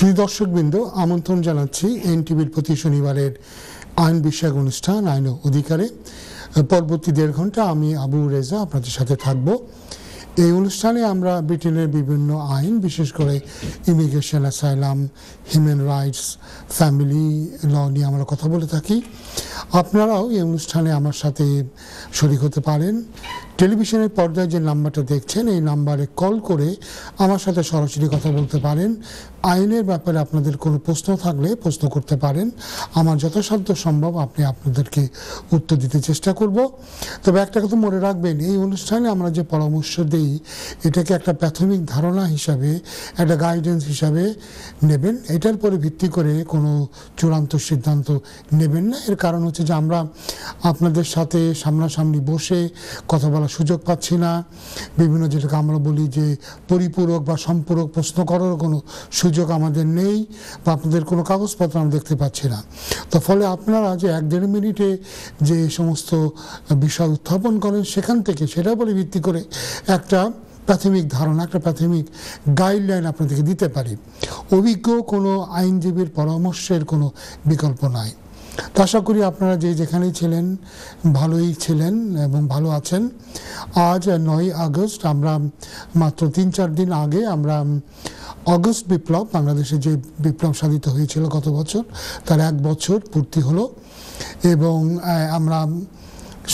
শ্রী দর্শকবৃন্দ, আমন্ত্রণ জানাচ্ছি এনটিভির প্রতি শনিবারের আইন বিষয়ক অনুষ্ঠান আইন ও অধিকারে। পরবর্তী 1.5 ঘন্টা আমি আবু রেজা আপনাদের সাথে থাকব। এই অনুষ্ঠানে আমরা ব্রিটেনের বিভিন্ন আইন, বিশেষ করে immigration, asylum, human rights, family law নিয়ে আমরা কথা বলে থাকি। আপনারাও এই অনুষ্ঠানে আমার সাথে শরীক হতে পারেন। টেলিভিশনের পর্দায় যে নাম্বারটা দেখছেন, এই নাম্বারে কল করে আমার সাথে সরাসরি কথা বলতে পারেন। আইনের ব্যাপারে আপনাদের কোনো প্রশ্ন থাকলে প্রশ্ন করতে পারেন। আমার যথাসাধ্য সম্ভব আপনাদেরকে উত্তর দিতে চেষ্টা করব। তবে একটা কথা মনে রাখবেন, এই অনুষ্ঠানে আমরা যে পরামর্শ দিই এটাকে একটা প্রাথমিক ধারণা হিসাবে, একটা গাইডেন্স হিসাবে নেবেন। এটার পরে ভিত্তি করে কোনো চূড়ান্ত সিদ্ধান্ত নেবেন না। এর কারণ হচ্ছে যে আমরা আপনাদের সাথে সামনাসামনি বসে কথা বলার সুযোগ পাচ্ছি না। বিভিন্ন যেটাকে আমরা বলি যে পরিপূরক বা সম্পূরক প্রশ্ন করার কোনো সুযোগ আমাদের নেই, বা আপনাদের কোনো কাগজপত্র আমরা দেখতে পাচ্ছি না। তো ফলে আপনারা যে 1-1.5 মিনিটে যে সমস্ত বিষয় উত্থাপন করেন, সেখান থেকে সেটার উপরে ভিত্তি করে একটা প্রাথমিক ধারণা, একটা প্রাথমিক গাইডলাইন আপনাদেরকে দিতে পারি। অভিজ্ঞ কোনো আইনজীবীর পরামর্শের কোনো বিকল্প নাই। তো আশা করি আপনারা যেখানেই ছিলেন ভালোই ছিলেন এবং ভালো আছেন। আজ 9 আগস্ট, আমরা মাত্র 3-4 দিন আগে আমরা অগস্ট বিপ্লব, বাংলাদেশে যে বিপ্লব সাধিত হয়েছিল গত বছর, তার 1 বছর পূর্তি হলো এবং আমরা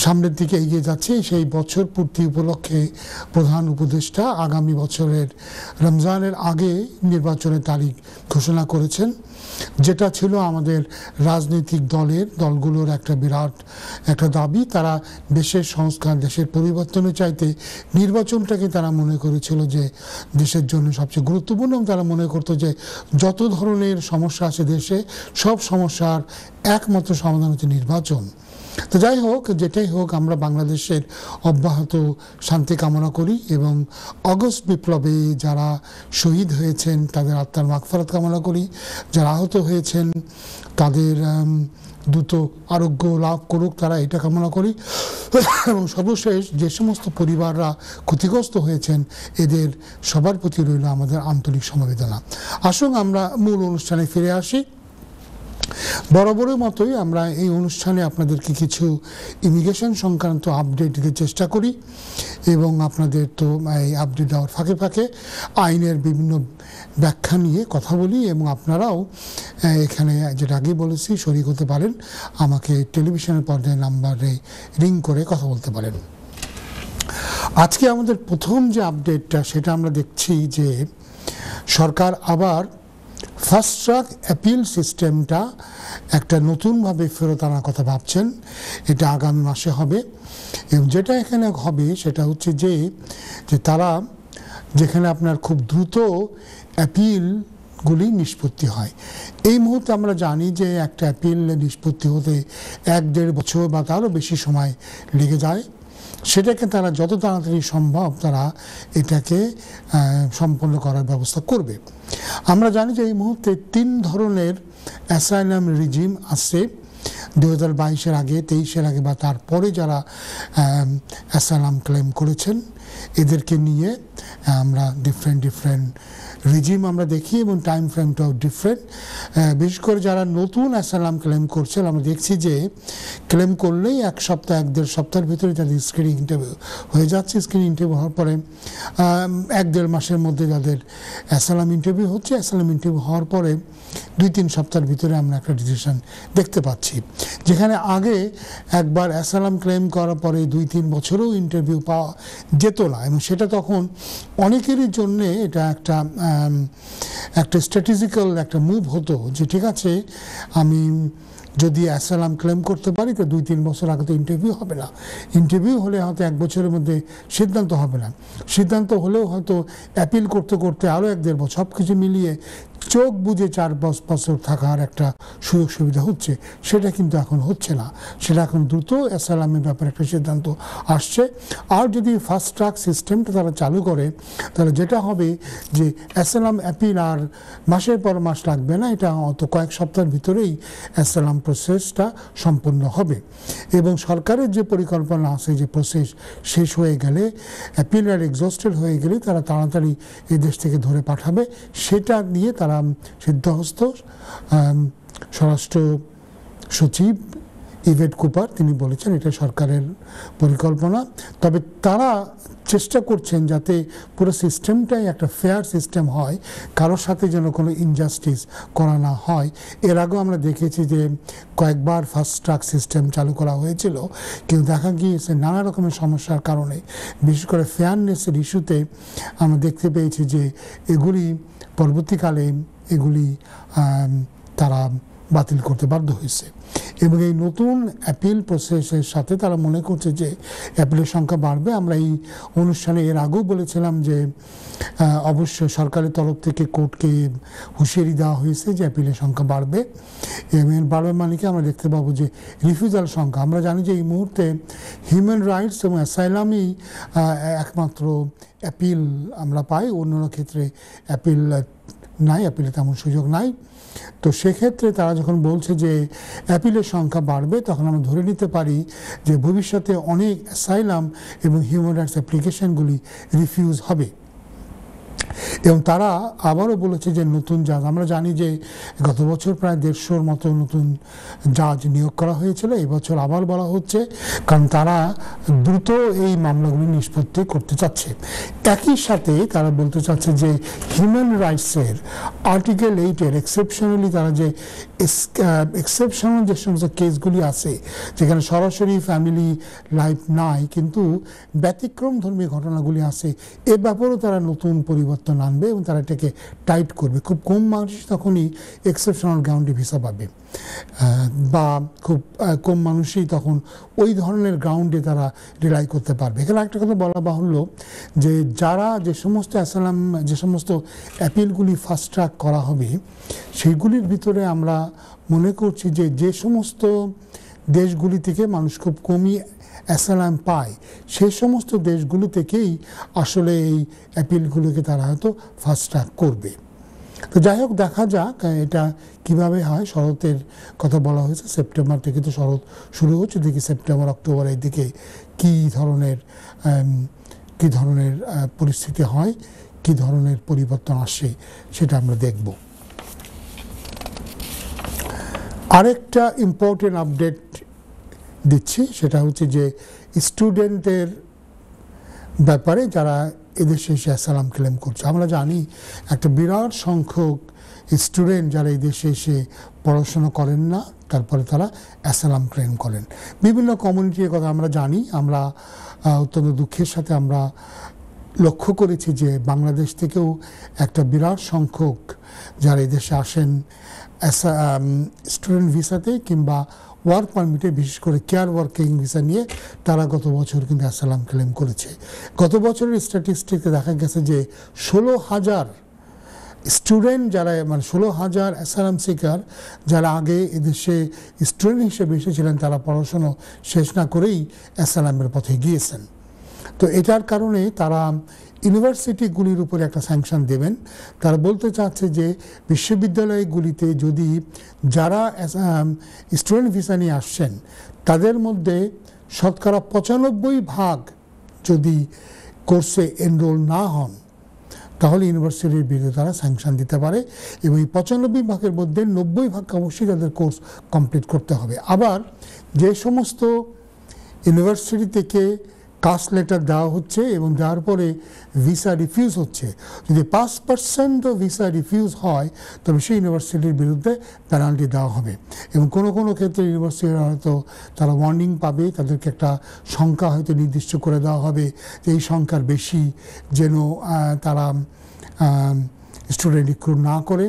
সামনের দিকে এগিয়ে যাচ্ছি। সেই বছর পূর্তি উপলক্ষে প্রধান উপদেষ্টা আগামী বছরের রমজানের আগে নির্বাচনের তারিখ ঘোষণা করেছেন, যেটা ছিল আমাদের রাজনৈতিক দলগুলোর একটা বিরাট একটা দাবি। তারা দেশের সংস্কার, দেশের পরিবর্তনের চাইতে নির্বাচনটাকে তারা মনে করেছিল যে দেশের জন্য সবচেয়ে গুরুত্বপূর্ণ। তারা মনে করতো যে যত ধরনের সমস্যা আছে দেশে, সব সমস্যার একমাত্র সমাধান হচ্ছে নির্বাচন। তো যাই হোক, যেটাই হোক, আমরা বাংলাদেশের অব্যাহত শান্তি কামনা করি এবং অগস্ট বিপ্লবে যারা শহীদ হয়েছেন তাদের আত্মার মাগফিরাত কামনা করি। যারা আহত হয়েছেন তাদের দ্রুত আরোগ্য লাভ করুক, তারা এটা কামনা করি। এবং সর্বশেষ যে সমস্ত পরিবাররা ক্ষতিগ্রস্ত হয়েছেন, এদের সবার প্রতি রইল আমাদের আন্তরিক সমবেদনা। আসুন আমরা মূল অনুষ্ঠানে ফিরে আসি। বরাবরের মতোই আমরা এই অনুষ্ঠানে আপনাদেরকে কিছু ইমিগ্রেশন সংক্রান্ত আপডেট দিতে চেষ্টা করি এবং আপনাদের তো এই আপডেট দেওয়ার ফাঁকে ফাঁকে আইনের বিভিন্ন ব্যাখ্যা নিয়ে কথা বলি এবং আপনারাও এখানে, যেটা আগেই বলেছি, শরীক হতে পারেন। আমাকে টেলিভিশনের পর্দায় নাম্বারে রিং করে কথা বলতে পারেন। আজকে আমাদের প্রথম যে আপডেটটা, সেটা আমরা দেখছি যে সরকার আবার ফাস্ট ট্র্যাক অ্যাপিল সিস্টেমটা একটা নতুনভাবে ফেরত আনার কথা ভাবছেন। এটা আগামী মাসে হবে এবং যেটা এখানে হবে সেটা হচ্ছে যে তারা যেখানে আপনার খুব দ্রুত অ্যাপিলগুলি নিষ্পত্তি হয়। এই মুহূর্তে আমরা জানি যে একটা অ্যাপিল নিষ্পত্তি হতে 1-1.5 বছর বা তারও বেশি সময় লেগে যায়। সেটাকে তারা যত তাড়াতাড়ি সম্ভব তারা এটাকে সম্পন্ন করার ব্যবস্থা করবে। আমরা জানি যে এই মুহূর্তে 3 ধরনের অ্যাসাইলাম রিজিম আছে। 2022-এর আগে, 23-এর আগে বা তারপরে যারা অ্যাসাইলাম ক্লেম করেছেন, এদেরকে নিয়ে আমরা ডিফারেন্ট রিজিম আমরা দেখি এবং টাইম ফ্রেমটাও ডিফারেন্ট। বিশেষ করে যারা নতুন অ্যাসাইলাম ক্লেম করছেন, আমরা দেখছি যে ক্লেম করলেই 1 সপ্তাহ 1-1.5 সপ্তাহের ভিতরে তাদের স্ক্রিনিং ইন্টারভিউ হয়ে যাচ্ছে। স্ক্রিনিং ইন্টারভিউ হওয়ার পরে 1-1.5 মাসের মধ্যে যাদের অ্যাসাইলাম ইন্টারভিউ হচ্ছে, অ্যাসাইলাম ইন্টারভিউ হওয়ার পরে 2-3 সপ্তাহের ভিতরে আমরা একটা ডিসিশন দেখতে পাচ্ছি। যেখানে আগে একবার অ্যাসাইলাম ক্লেম করার পরে 2-3 বছরেও ইন্টারভিউ পাওয়া যেত না, এবং সেটা তখন অনেকেরই জন্যে এটা একটা স্ট্র্যাটেজিক্যাল একটা মুভ হতো যে ঠিক আছে, আমি যদি অ্যাসাইলাম ক্লেম করতে পারি তো 2-3 বছর আগে তো ইন্টারভিউ হবে না। ইন্টারভিউ হলে হয়তো 1 বছরের মধ্যে সিদ্ধান্ত হবে না। সিদ্ধান্ত হলেও হয়তো অ্যাপিল করতে করতে আরও 1-1.5 বছর, সব কিছু মিলিয়ে চোখ বুঝে 4-5 বছর থাকার একটা সুযোগ সুবিধা হচ্ছে। সেটা কিন্তু এখন হচ্ছে না। সেটা এখন দ্রুত অ্যাসাইলামের ব্যাপারে একটা সিদ্ধান্ত আসছে। আর যদি ফাস্ট ট্র্যাক সিস্টেমটা তারা চালু করে, তাহলে যেটা হবে যে অ্যাসাইলাম অ্যাপিল আর মাসের পর মাস লাগবে না, এটা অত কয়েক সপ্তাহের ভিতরেই অ্যাসাইলাম প্রসেসটা সম্পন্ন হবে। এবং সরকারের যে পরিকল্পনা আছে, যে প্রসেস শেষ হয়ে গেলে, অ্যাপিল আর এক্সস্টেড হয়ে গেলে তারা তাড়াতাড়ি এই দেশ থেকে ধরে পাঠাবে, সেটা নিয়ে তারা সিদ্ধহস্ত স্বরাষ্ট্র সচিব ইভেট কুপার তিনি বলেছেন এটা সরকারের পরিকল্পনা। তবে তারা চেষ্টা করছেন যাতে পুরো সিস্টেমটাই একটা ফেয়ার সিস্টেম হয়, কারোর সাথে যেন কোনো ইনজাস্টিস করা না হয়। এর আগেও আমরা দেখেছি যে কয়েকবার ফাস্ট ট্র্যাক সিস্টেম চালু করা হয়েছিল, কিন্তু দেখা গিয়েছে নানা রকমের সমস্যার কারণে, বিশেষ করে ফেয়ারনেসের ইস্যুতে আমরা দেখতে পেয়েছি যে এগুলি পরবর্তীকালে তারা বাতিল করতে বাধ্য হয়েছে। এবং এই নতুন অ্যাপিল প্রসেসের সাথে তারা মনে করছে যে অ্যাপিলের সংখ্যা বাড়বে। আমরা এই অনুষ্ঠানে এর আগেও বলেছিলাম যে অবশ্যই সরকারের তরফ থেকে কোর্টকে হুঁশিয়ারি দেওয়া হয়েছে যে অ্যাপিলের সংখ্যা বাড়বে। এবং বাড়বে মানে কি আমরা দেখতে পাবো যে রিফিউজাল সংখ্যা, আমরা জানি যে এই মুহূর্তে হিউম্যান রাইটস এবং অ্যাসাইলামই একমাত্র অ্যাপিল আমরা পাই, অন্যান্য ক্ষেত্রে অ্যাপিল নাই, অ্যাপিলে তেমন সুযোগ নাই। তো সেক্ষেত্রে তারা যখন বলছে যে অ্যাপিলের সংখ্যা বাড়বে, তখন আমরা ধরে নিতে পারি যে ভবিষ্যতে অনেক অ্যাসাইলাম এবং হিউম্যান রাইটস অ্যাপ্লিকেশনগুলি রিফিউজ হবে। এবং তারা আবারও বলেছে যে নতুন জাজ, আমরা জানি যে গত বছর প্রায় 150-র মতো নতুন জাজ নিয়োগ করা হয়েছিল, এবছর আবার বলা হচ্ছে, কারণ তারা দ্রুত এই মামলাগুলি নিষ্পত্তি করতে চাচ্ছে। একই সাথে তারা বলতে চাচ্ছে যে হিউম্যান রাইটসের আর্টিকেল 8-এর এক্সেপশনালি তারা যে এক্সেপশনাল যে সমস্ত কেসগুলি আছে যেখানে সরাসরি ফ্যামিলি লাইফ নাই কিন্তু ব্যতিক্রমধর্মী ঘটনাগুলি আছে, এ ব্যাপারেও তারা নতুন পরিবর্তন আনবে এবং তারা এটাকে টাইট করবে। খুব কম মানুষ তখনই এক্সেপশনাল গ্রাউন্ডে ভিসা পাবে, বা খুব কম মানুষই তখন ওই ধরনের গ্রাউন্ডে তারা রিলাই করতে পারবে। এখানে একটা কথা বলা বাহুল্য যে যারা যে সমস্ত অ্যাপিলগুলি ফাস্ট ট্র্যাক করা হবে সেইগুলির ভিতরে আমরা মনে করছি যে যে সমস্ত দেশগুলি থেকে মানুষ খুব কমই অ্যাসাইলাম পায় সেই সমস্ত দেশগুলো থেকেই আসলে এই অ্যাপিলগুলোকে তারা হয়তো ফাস্ট ট্র্যাক করবে। তো যাই হোক, দেখা যাক এটা কিভাবে হয়। শরতের কথা বলা হয়েছে, সেপ্টেম্বর থেকে তো শরৎ শুরু হচ্ছে, দেখি সেপ্টেম্বর অক্টোবরের দিকে কী ধরনের পরিস্থিতি হয়, কী ধরনের পরিবর্তন আসে সেটা আমরা দেখব। আরেকটা ইম্পর্টেন্ট আপডেট দিচ্ছি, সেটা হচ্ছে যে স্টুডেন্টদের ব্যাপারে যারা এদেশে এসে অ্যাসাইলাম ক্লেম করছে। আমরা জানি একটা বিরাট সংখ্যক স্টুডেন্ট যারা এই দেশে এসে পড়াশোনা করেন না, তারপরে তারা অ্যাসাইলাম ক্লেম করেন। বিভিন্ন কমিউনিটির কথা আমরা জানি। আমরা অত্যন্ত দুঃখের সাথে আমরা লক্ষ্য করেছি যে বাংলাদেশ থেকেও একটা বিরাট সংখ্যক যারা এই দেশে আসেন স্টুডেন্ট ভিসাতে কিংবা ওয়ার্ক পারমিটে, বিশেষ করে কেয়ার ওয়ার্কিং ভিসা নিয়ে তারা গত বছর কিন্তু অ্যাসাইলাম ক্লেম করেছে। গত বছরের স্ট্যাটিস্টিকে দেখা গেছে যে 16,000 স্টুডেন্ট যারা 16,000 অ্যাসাইলাম সিকার যারা আগে এদেশে স্টুডেন্ট হিসেবে এসেছিলেন তারা পড়াশোনা শেষ না করেই অ্যাসাইলামের পথে গিয়েছেন। তো এটার কারণে তারা ইউনিভার্সিটিগুলির উপরে একটা স্যাংশন দেবেন। তারা বলতে চাচ্ছে যে বিশ্ববিদ্যালয়গুলিতে যদি যারা স্টুডেন্ট ভিসা নিয়ে আসছেন তাদের মধ্যে শতকরা 95% যদি কোর্সে এনরোল না হন তাহলে ইউনিভার্সিটির বিরুদ্ধে তারা স্যাংশন দিতে পারে, এবং এই 95% মধ্যে 90% অবশ্যই তাদের কোর্স কমপ্লিট করতে হবে। আবার যে সমস্ত ইউনিভার্সিটি থেকে কাস্ট লেটার দেওয়া হচ্ছে এবং দেওয়ার পরে ভিসা রিফিউজ হচ্ছে, যদি 5% ভিসা রিফিউজ হয় তবে সেই ইউনিভার্সিটির বিরুদ্ধে পেনাল্টি দেওয়া হবে। এবং কোনো ক্ষেত্রে ইউনিভার্সিটি হয়তো তারা ওয়ার্নিং পাবে, তাদেরকে একটা সংখ্যা হয়তো নির্দিষ্ট করে দেওয়া হবে যে এই সংখ্যার বেশি যেন তারা স্টুডেন্ট রিক্রুট না করে,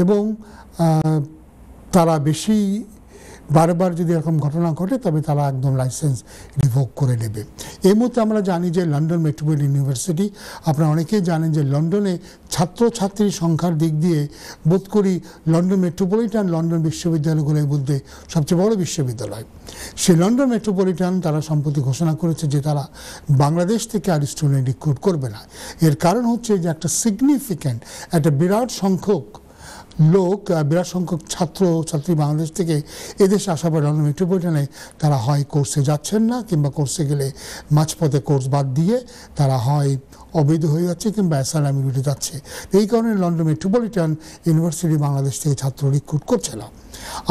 এবং তারা বেশি বারবার যদি এরকম ঘটনা ঘটে তবে তারা একদম লাইসেন্স রিভোক করে নেবে। এই মুহূর্তে আমরা জানি যে লন্ডন মেট্রোপলিটন ইউনিভার্সিটি, আপনারা অনেকেই জানেন যে লন্ডনে ছাত্রছাত্রীর সংখ্যার দিক দিয়ে বোধ করি লন্ডন মেট্রোপলিটন লন্ডন বিশ্ববিদ্যালয়গুলোর মধ্যে সবচেয়ে বড় বিশ্ববিদ্যালয়। সেই লন্ডন মেট্রোপলিটন তারা সম্প্রতি ঘোষণা করেছে যে তারা বাংলাদেশ থেকে আর স্টুডেন্ট রিক্রুট করবে না। এর কারণ হচ্ছে যে একটা সিগনিফিক্যান্ট একটা বিরাট সংখ্যক ছাত্রছাত্রী বাংলাদেশ থেকে এদেশে আসার পর লন্ডন মেট্রোপলিটনে তারা হয় কোর্সে যাচ্ছেন না, কিংবা কোর্সে গেলে মাঝপথে কোর্স বাদ দিয়ে তারা হয় অবৈধ হয়ে যাচ্ছে কিংবা অ্যাসাইলামে রুটে যাচ্ছে। এই কারণে লন্ডন মেট্রোপলিটন ইউনিভার্সিটি বাংলাদেশ থেকে ছাত্র রিক্রুট করছে না।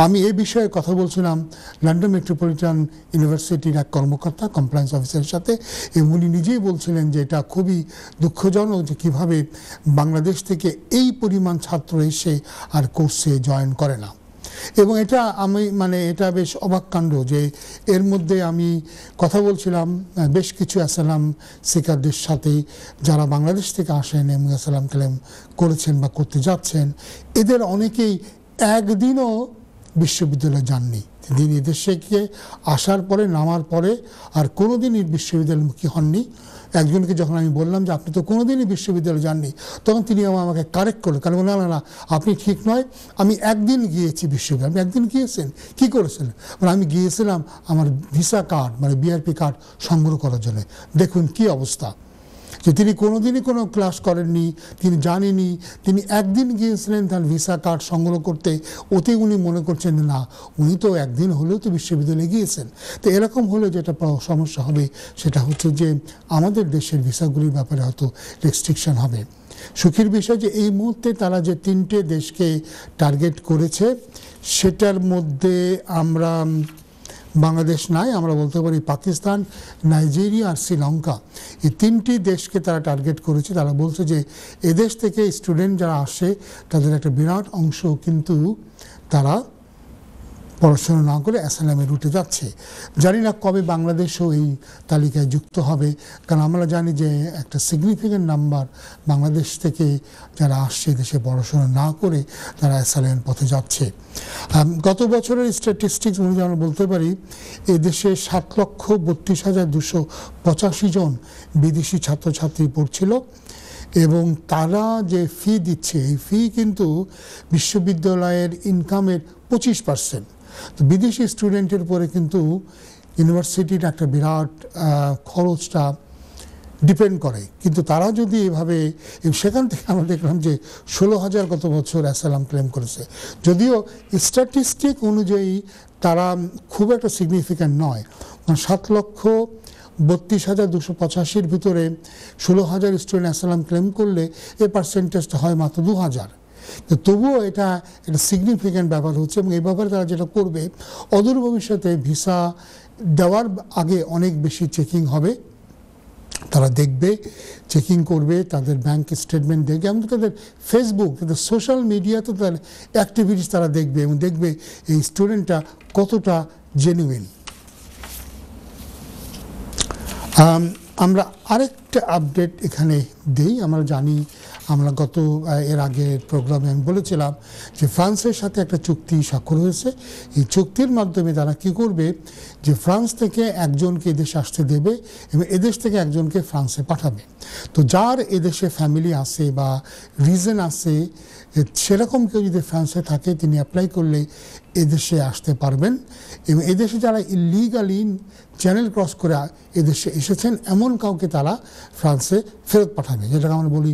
আমি এই বিষয়ে কথা বলছিলাম লন্ডন মেট্রোপলিটন ইউনিভার্সিটির এক কর্মকর্তা কমপ্লায়েন্স অফিসারের সাথে, এবং উনি নিজেই বলছিলেন যে এটা খুবই দুঃখজনক যে কীভাবে বাংলাদেশ থেকে এই পরিমাণ ছাত্র এসে আর কোর্সে জয়েন করে না। এবং এটা আমি এটা বেশ অবাক কাণ্ড যে এর মধ্যে আমি কথা বলছিলাম বেশ কিছু অ্যাসাইলাম সিকারদের সাথে যারা বাংলাদেশ থেকে আসেন এবং অ্যাসাইলাম ক্লেম করেছেন বা করতে যাচ্ছেন, এদের অনেকেই একদিনও বিশ্ববিদ্যালয়ে যাননি। তিনি এদেশে গিয়ে আসার পরে নামার পরে আর কোনোদিনই বিশ্ববিদ্যালয়মুখী হননি। একজনকে যখন আমি বললাম যে আপনি তো কোনোদিনই বিশ্ববিদ্যালয়ে যাননি, তখন তিনি আমাকে কারেক্ট করলেন, কারণ না না না আপনি ঠিক নয়, আমি একদিন গিয়েছি বিশ্ববিদ্যালয়। আপনি একদিন গিয়েছেন, কী করেছেন? আমি গিয়েছিলাম আমার ভিসা কার্ড বিআরপি কার্ড সংগ্রহ করার জন্য। দেখুন কী অবস্থা, যে তিনি কোনোদিনই কোনো ক্লাস করেননি, তিনি জানেননি, তিনি একদিন গিয়েছিলেন তার ভিসা কার্ড সংগ্রহ করতে, ওতে উনি মনে করছেন না উনি তো একদিন হলেও তো বিশ্ববিদ্যালয়ে গিয়েছেন। তো এরকম হলে যেটা সমস্যা হবে সেটা হচ্ছে যে আমাদের দেশের ভিসাগুলির ব্যাপারে হয়তো রেস্ট্রিকশন হবে। সুখের বিষয় যে এই মুহূর্তে তারা যে 3টে দেশকে টার্গেট করেছে সেটার মধ্যে আমরা বাংলাদেশ নাই, আমরা বলতে পারি পাকিস্তান, নাইজেরিয়া আর শ্রীলঙ্কা, এই 3টি দেশকে তারা টার্গেট করেছে। তারা বলছে যে এদেশ থেকে স্টুডেন্ট যারা আসে তাদের একটা বিরাট অংশ কিন্তু তারা পড়াশোনা না করে অ্যাসাইলামে রুটে যাচ্ছে। জানি না কবে বাংলাদেশও এই তালিকায় যুক্ত হবে, কারণ আমরা জানি যে একটা সিগনিফিক্যান্ট নাম্বার বাংলাদেশ থেকে যারা আসছে দেশে পড়াশোনা না করে তারা অ্যাসাইলামের পথে যাচ্ছে। গত বছরের স্ট্যাটিস্টিক্স অনুযায়ী আমরা বলতে পারি এদেশে 7,32,285 জন বিদেশি ছাত্রছাত্রী পড়ছিল, এবং তারা যে ফি দিচ্ছে এই ফি কিন্তু বিশ্ববিদ্যালয়ের ইনকামের 25%। তো বিদেশি স্টুডেন্টের উপরে কিন্তু ইউনিভার্সিটির একটা বিরাট খরচটা ডিপেন্ড করে। কিন্তু তারা যদি এভাবে, সেখান থেকে আমরা দেখলাম যে 16,000 গত বছর অ্যাসাইলাম ক্লেম করেছে, যদিও স্ট্যাটিস্টিক অনুযায়ী তারা খুব একটা সিগনিফিক্যান্ট নয়। 7,32,285 ভিতরে 16,000 স্টুডেন্ট অ্যাসাইলাম ক্লেম করলে এই পার্সেন্টেজটা হয় মাত্র 2,000। তো তবুও এটা একটা সিগনিফিক্যান্ট ব্যাপার হচ্ছে, এবং এই ব্যাপারে তারা যেটা করবে অদূর ভবিষ্যতে ভিসা দেওয়ার আগে অনেক বেশি চেকিং হবে। তারা দেখবে, চেকিং করবে, তাদের ব্যাংক স্টেটমেন্ট দেখবে, এমনকি তাদের ফেসবুক, তাদের সোশ্যাল মিডিয়াতে তাদের অ্যাক্টিভিটিস তারা দেখবে, এবং দেখবে এই স্টুডেন্টটা কতটা জেনুইন। আমরা আরেকটা আপডেট এখানে দেই। আমরা জানি, আমরা এর আগের প্রোগ্রামে আমি বলেছিলাম যে ফ্রান্সের সাথে একটা চুক্তি স্বাক্ষর হয়েছে। এই চুক্তির মাধ্যমে তারা কি করবে, যে ফ্রান্স থেকে একজনকে এদেশে আসতে দেবে এবং এদেশ থেকে একজনকে ফ্রান্সে পাঠাবে। তো যার এদেশে ফ্যামিলি আছে বা রিজন আছে, সেরকম কেউ যদি ফ্রান্সে থাকে তিনি অ্যাপ্লাই করলে এদেশে আসতে পারবেন, এবং এদেশে যারা ইলিগালি চ্যানেল ক্রস করে এদেশে এসেছেন এমন কাউকে তারা ফ্রান্সে ফেরত পাঠাবে, যেটাকে আমরা বলি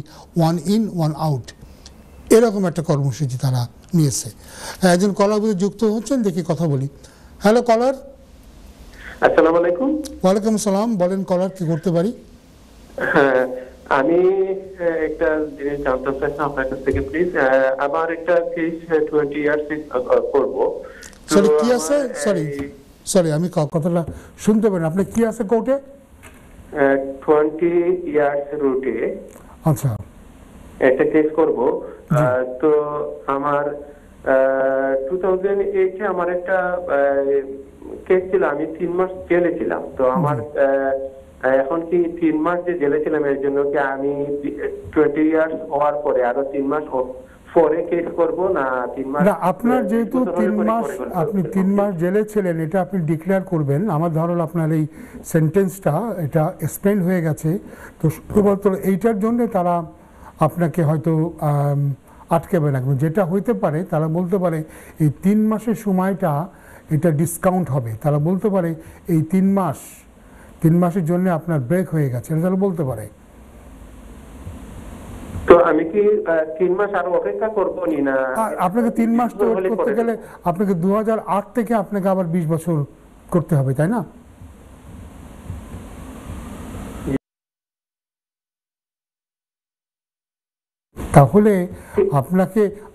1 in 1 out। এরকম একটা কর্মসূচি তারা নিয়েছে। একজন কলার বুঝে যুক্ত হচ্ছেন, দেখি কথা বলি। হ্যালো কলার। আসসালামু আলাইকুম। ওয়ালাইকুম আসসালাম, বলেন কলার, কি করতে পারি? হ্যাঁ, আমি একটা জিনিস জানতে চাচ্ছি আপনার কাছ থেকে প্লিজ। আমার একটা কেস 20 ইয়ার্স করব। সরি কি আছে? সরি আমি কথাটা শুনতে পারি। আপনি কি আছে কোর্টে? 20 ইয়ার্স রুটে আচ্ছা একটা কেস করব। তো আমার 2008 আমার একটা কেস ছিল, আমি 3 মাস জেলে ছিলাম। তো আমার এখন কি 3 মাস যে জেলে ছিলাম এর জন্য কি আমি 20 ইয়ার্স হওয়ার পরে আরো 3 মাস পরে কেস করব, না 3 মাস? না, আপনার যেহেতু 3 মাস, আপনি 3 মাস জেলে ছিলেন, এটা আপনি ডিক্লেয়ার করবেন। আমার ধারণা আপনার এই সেন্টেন্সটা এটা এক্সপেন্ড হয়ে গেছে, তো শুধুমাত্র এইটার জন্য তারা আপনাকে হয়তো আটকেবে না। যেটা হইতে পারে তারা বলতে পারে এই 3 মাসের সময়টা এটা ডিসকাউন্ট হবে। তারা বলতে পারে এই 3 মাসের জন্য আপনার ব্রেক হয়ে গেছে, এটা তারা বলতে পারে। তো আমি কি 3 মাস আরো অপেক্ষা করব না? আপনাকে 3 মাস তো করতে গেলে আপনাকে 2008 থেকে আপনাকে আবার 20 বছর করতে হবে, তাই না? তাহলে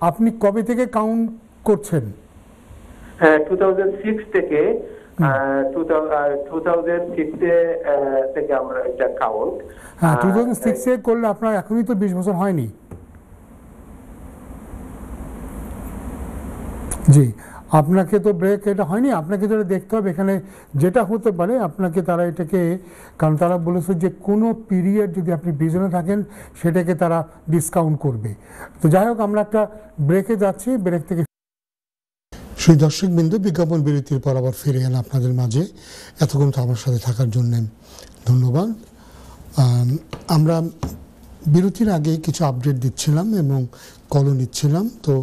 আপনি কবে থেকে কাউন্ট করছেন? 2006 থেকে 2006 থেকে আমরা এটা কাউন্ট। হ্যাঁ, 2006 এ করলে আপনার এখনই তো 20 বছর হয়নি। জি, আপনাকে তো ব্রেক এটা হয়নি, আপনাকে যেটা দেখতে হবে এখানে যেটা হতে পারে আপনাকে তারা এটাকে, কারণ তারা বলেছে যে কোনো পিরিয়ড যদি আপনি বিজনে থাকেন সেটাকে তারা ডিসকাউন্ট করবে। তো যাই হোক, আমরা একটা ব্রেকে যাচ্ছি, ব্রেক থেকে সেই দর্শক বিন্দু বিজ্ঞাপন বিরতির পর আবার ফিরে এলাম আপনাদের মাঝে। এতক্ষণ তো আমার সাথে থাকার জন্য ধন্যবাদ। আমরা বিরতির আগে কিছু আপডেট দিচ্ছিলাম এবং কলও নিচ্ছিলাম। তো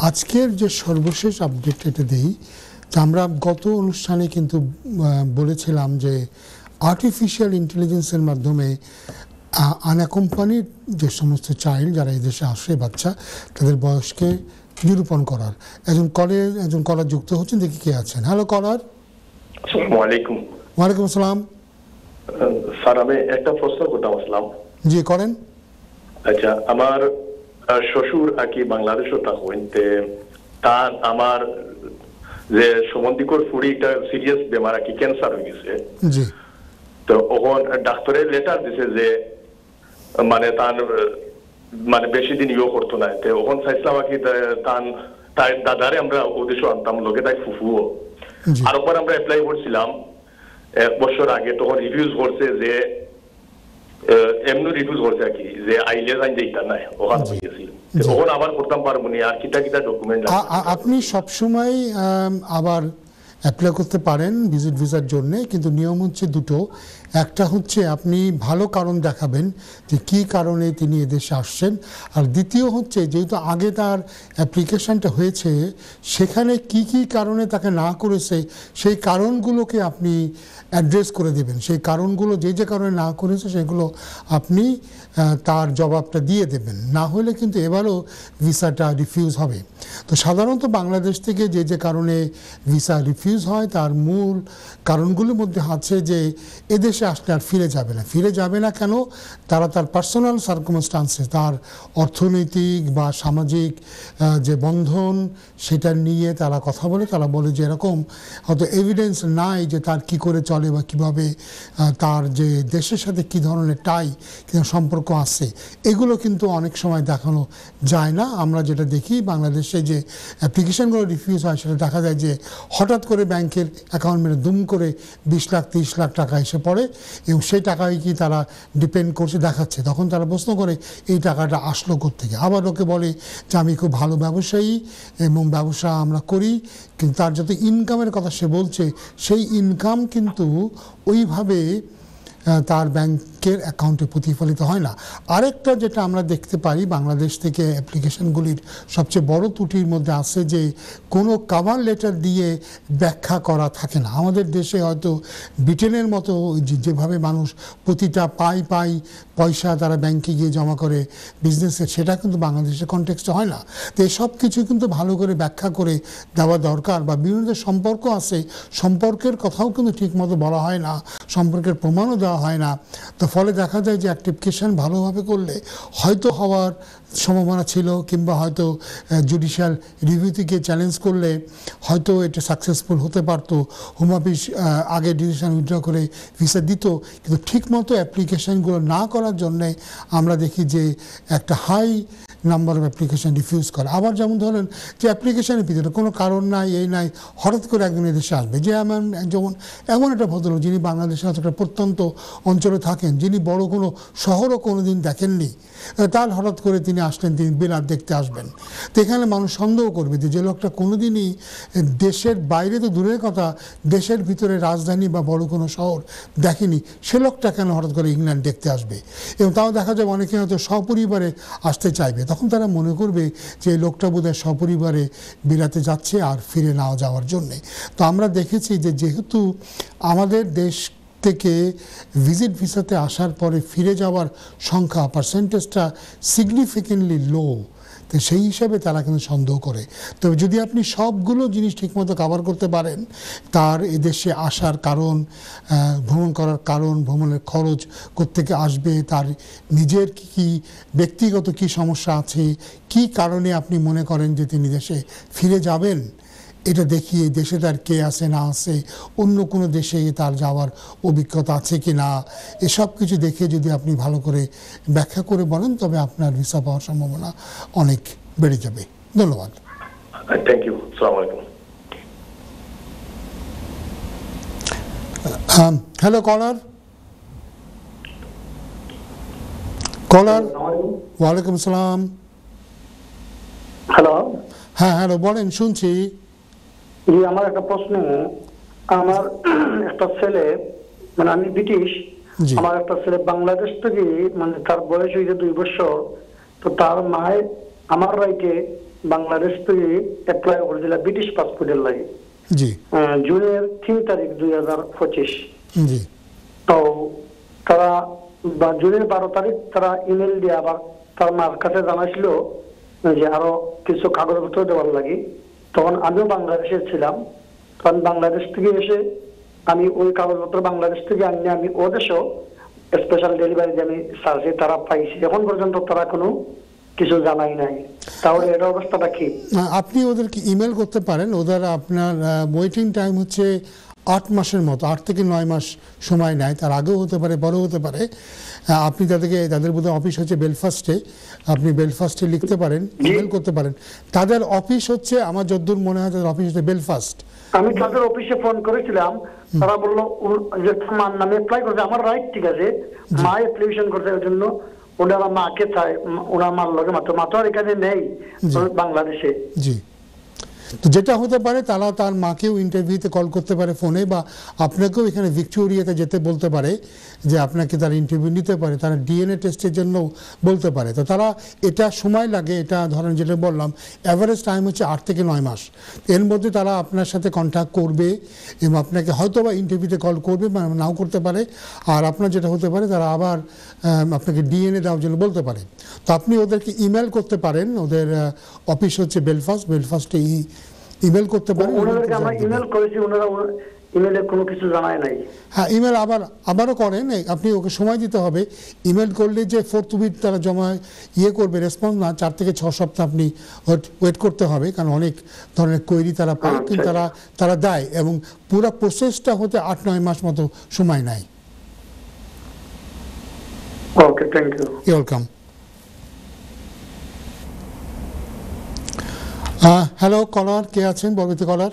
আজকের যে সর্বশেষ আপডেট এটা দেই, আমরা গত অনুষ্ঠানে কিন্তু বলেছিলাম যে আর্টিফিশিয়াল ইন্টেলিজেন্সের মাধ্যমে আনঅ্যাকম্পানিড যে সমস্ত চাইল্ড যারা এই দেশে আসে, বাচ্চা, তাদের বয়সকে নিরূপণ করার একজন কলার যুক্ত হচ্ছেন, দেখি কে আছেন। হ্যালো কলার। আসসালামু আলাইকুম। ওয়ালাইকুম আসসালাম। স্যার, আমি একটা প্রশ্ন করতাম আসলাম। জি করেন। আচ্ছা, আমার শ্বশুর আর কি বাংলাদেশও থাকেন, তার আমার যে সম্বন্ধিকর ফুড়ি একটা সিরিয়াস বেমার আর কি ক্যান্সার হয়ে গেছে। জি। তো ওখান ডাক্তারের লেটার দিছে যে মানে তার মানে বেশি দিন ইয়ে করতো না। তো ওখান চাইছিলাম আর কি তার দাদারে আমরা ওদেশও আনতাম, লোকে তাই ফুফুও। আর ওপর আমরা অ্যাপ্লাই করছিলাম 1 বছর আগে, তখন রিভিউজ করছে যে এমনি রিভিউজ করছে আর কি যে আইলে যাই যেটা নাই ওখানে হয়ে গেছি। ওখানে আবার করতাম পারবো না, আর কিটা কিটা ডকুমেন্ট আপনি সবসময় আবার অ্যাপ্লাই করতে পারেন ভিজিট ভিসার জন্য, কিন্তু নিয়ম হচ্ছে দুটো। একটা হচ্ছে আপনি ভালো কারণ দেখাবেন যে কী কারণে তিনি এদেশে আসছেন, আর দ্বিতীয় হচ্ছে যেহেতু আগে তার অ্যাপ্লিকেশনটা হয়েছে সেখানে কি কি কারণে তাকে না করেছে সেই কারণগুলোকে আপনি অ্যাড্রেস করে দেবেন। সেই কারণগুলো যে কারণে না করেছে সেগুলো আপনি তার জবাবটা দিয়ে দেবেন, না হলে কিন্তু এবারও ভিসাটা রিফিউজ হবে। তো সাধারণত বাংলাদেশ থেকে যে কারণে ভিসা রিফিউজ হয় তার মূল কারণগুলোর মধ্যে আছে যে এদেশে আসলে আর ফিরে যাবে না কেন, তারা তার পার্সোনাল সার্কামস্টান্সে, তার অর্থনৈতিক বা সামাজিক যে বন্ধন সেটা নিয়ে তারা কথা বলে। তারা বলে যে এরকম হয়তো এভিডেন্স নাই যে তার কি করে চলে বা কীভাবে তার যে দেশের সাথে কী ধরনের সম্পর্ক আছে, এগুলো কিন্তু অনেক সময় দেখানো যায় না। আমরা যেটা দেখি বাংলাদেশে যে অ্যাপ্লিকেশনগুলো রিফিউজ হয় সেটা দেখা যায় যে হঠাৎ করে ব্যাংকের অ্যাকাউন্ট মেরে দুম করে 20 লাখ 30 লাখ টাকা এসে পড়ে এবং সেই টাকায় কি তারা ডিপেন্ড করছে দেখাচ্ছে। তখন তারা প্রশ্ন করে এই টাকাটা আসলো কোত্থেকে। আবার লোকে বলে যে আমি খুব ভালো ব্যবসায়ী এবং ব্যবসা আমরা করি, কিন্তু তার যত ইনকামের কথা সে বলছে সেই ইনকাম কিন্তু ওইভাবে তার ব্যাংকের অ্যাকাউন্টে প্রতিফলিত হয় না। আরেকটা যেটা আমরা দেখতে পারি বাংলাদেশ থেকে অ্যাপ্লিকেশনগুলির সবচেয়ে বড় ত্রুটির মধ্যে আছে যে কোনো কভার লেটার দিয়ে ব্যাখ্যা করা থাকে না। আমাদের দেশে হয়তো ব্রিটেনের মতো যেভাবে মানুষ প্রতিটা পাই পয়সা তারা ব্যাংকে গিয়ে জমা করে বিজনেসের, সেটা কিন্তু বাংলাদেশের কনটেক্সটে হয় না। তো এই সব কিছু কিন্তু ভালো করে ব্যাখ্যা করে দেওয়া দরকার। বা বিভিন্ন যে সম্পর্ক আছে সম্পর্কের কথাও কিন্তু ঠিকমতো বলা হয় না, সম্পর্কের প্রমাণও দেওয়া হয় না। তো ফলে দেখা যায় যে অ্যাপ্লিকেশন ভালোভাবে করলে হয়তো হওয়ার সম্ভাবনা ছিল, কিংবা হয়তো জুডিশিয়াল রিভিউ থেকে চ্যালেঞ্জ করলে হয়তো এটা সাকসেসফুল হতে পারতো। হোম অফিস আগে ডিসিশন উইথড্র করে ভিসা দিত, কিন্তু ঠিকমতো অ্যাপ্লিকেশনগুলো না করার জন্যে আমরা দেখি যে একটা high number of application refuse করে। আবার যেমন ধরেন যে অ্যাপ্লিকেশনের ভিতরে কোনো কারণ নাই, এই নাই, হঠাৎ করে একজন এদেশে আসবে, যে যেমন এমন একটা ভদ্রলোক যিনি বাংলাদেশের একটা প্রত্যন্ত অঞ্চলে থাকেন, যিনি বড় কোনো শহরও কোনো দিন দেখেননি, তার হঠাৎ করে তিনি আসলেন, তিনি বিলাত দেখতে আসবেন। তো এখানে মানুষ সন্দেহ করবে যে লোকটা কোনোদিনই দেশের বাইরে তো দূরের কথা, দেশের ভিতরে রাজধানী বা বড় কোনো শহর দেখেনি, সে লোকটা কেন হঠাৎ করে ইংল্যান্ড দেখতে আসবে। এবং তাও দেখা যায় অনেকে হয়তো সপরিবারে আসতে চাইবে, তখন তারা মনে করবে যে এই লোকটা বোধহয় সপরিবারে বিলাতে যাচ্ছে আর ফিরে না যাওয়ার জন্যে। তো আমরা দেখেছি যে যেহেতু আমাদের দেশ থেকে ভিজিট ভিসাতে আসার পরে ফিরে যাওয়ার সংখ্যা পার্সেন্টেজটা সিগনিফিকেন্টলি লো, তো সেই হিসাবে তারা কিন্তু সন্দেহ করে। তবে যদি আপনি সবগুলো জিনিস ঠিকমতো কভার করতে পারেন, তার এদেশে আসার কারণ, ভ্রমণ করার কারণ, ভ্রমণের খরচ কোত্থেকে আসবে, তার নিজের কি ব্যক্তিগত কি সমস্যা আছে, কি কারণে আপনি মনে করেন যে তিনি দেশে ফিরে যাবেন, এটা দেখিয়ে দেশে তার কে আছে না আছে, অন্য কোনো দেশে তার যাওয়ার অভিজ্ঞতা আছে কি না, এসব কিছু দেখে যদি আপনি ভালো করে ব্যাখ্যা করে বলেন, তবে আপনার ভিসা পাওয়ার সম্ভাবনা অনেক বেড়ে যাবে। ধন্যবাদ। Thank you. আসসালামু আলাইকুম। হ্যালো কলার। কলার, ওয়ালাইকুম আসসালাম। হ্যালো। হ্যাঁ হ্যালো, বলেন, শুনছি। জি, আমার একটা প্রশ্ন। আমার একটা ছেলে, মানে আমি ব্রিটিশ, জি। আমার একটা ছেলে বাংলাদেশ থেকে, মানে তার বয়স হয়েছে 2 বছর। তো তার মায়ের আমার রাইকে বাংলাদেশ থেকে অ্যাপ্লাই করেছিল ব্রিটিশ পাসপোর্টের লাগে, জি জুনের 3 তারিখ 2025। জি তো তারা জুনের 12 তারিখ তারা ইমেল দিয়ে আবার তার মার কাছে জানাইছিল যে আরো কিছু কাগজপত্র দেওয়ার লাগে। তখন আমিও বাংলাদেশে ছিলাম। তখন বাংলাদেশ থেকে এসে আমি ওই কাগজপত্র বাংলাদেশ থেকে আনিয়ে আমি ও দেশেও স্পেশাল ডেলিভারি যে আমি চার্জে তারা পাইছি। এখন পর্যন্ত তারা কোনো কিছু জানাই নাই। তাহলে এটা অবস্থাটা কি? আপনি ওদেরকে ইমেল করতে পারেন। ওদের আপনার ওয়েটিং টাইম হচ্ছে 8 মাসের মতো, 8 থেকে 9 মাস সময় নেয়। তার আগেও হতে পারে, পরেও হতে পারে। আপনি তাদের বোধহয় অফিস হচ্ছে বেলফাস্টে, আপনি বেলফাস্টে লিখতে পারেন, ইমেল করতে পারেন। তাদের অফিস হচ্ছে, আমার যতদূর মনে হয় তাদের অফিস হচ্ছে বেলফাস্ট। আমি তাদের অফিসে ফোন করেছিলাম, তারা বললো যে মার নামে অ্যাপ্লাই করছে। আমার রাইট, ঠিক আছে, মা অ্যাপ্লিকেশন করছে, ওই জন্য ওনারা মাকে চায়, ওনার মার লগে মা তো আর এখানে নেই বাংলাদেশে। জি, তো যেটা হতে পারে তারা তার মাকেও ইন্টারভিউতে কল করতে পারে ফোনে, বা আপনাকেও এখানে ভিক্টোরিয়াতে যেতে বলতে পারে যে আপনাকে তারা ইন্টারভিউ নিতে পারে, তারা ডিএনএ টেস্টের জন্য বলতে পারে। তো তারা, এটা সময় লাগে, এটা ধরেন যেটা বললাম অ্যাভারেজ টাইম হচ্ছে 8 থেকে 9 মাস। এর মধ্যে তারা আপনার সাথে কন্ট্যাক্ট করবে এবং আপনাকে হয়তো বা ইন্টারভিউতে কল করবে বা নাও করতে পারে। আর আপনার যেটা হতে পারে, তারা আবার আপনাকে ডিএনএ দেওয়ার জন্য বলতে পারে। তো আপনি ওদেরকে ইমেল করতে পারেন। ওদের অফিস হচ্ছে বেলফাস্টে ইমেল করতে পারেন। ওনাদেরকে আমরা ইমেল করেছি, ওনারা ইমেলে কোনো কিছু জানায় নাই। হ্যাঁ, ইমেল আবারও করেন। আপনি ওকে সময় দিতে হবে। ইমেল করলে যে 4th উইক তারা জমা করবে, রেসপন্স না, 4 থেকে 6 সপ্তাহ আপনি ওয়েট করতে হবে, কারণ অনেক ধরনের কোয়েরি তারা পায়, কিন্তু তারা দেয়, এবং পুরো প্রসেসটা হতে 8-9 মাস মতো সময় নেয়। ওকে, থ্যাংক ইউ। ওয়েলকাম। হ্যালো কলার, কে আছেন? বলতে কলার।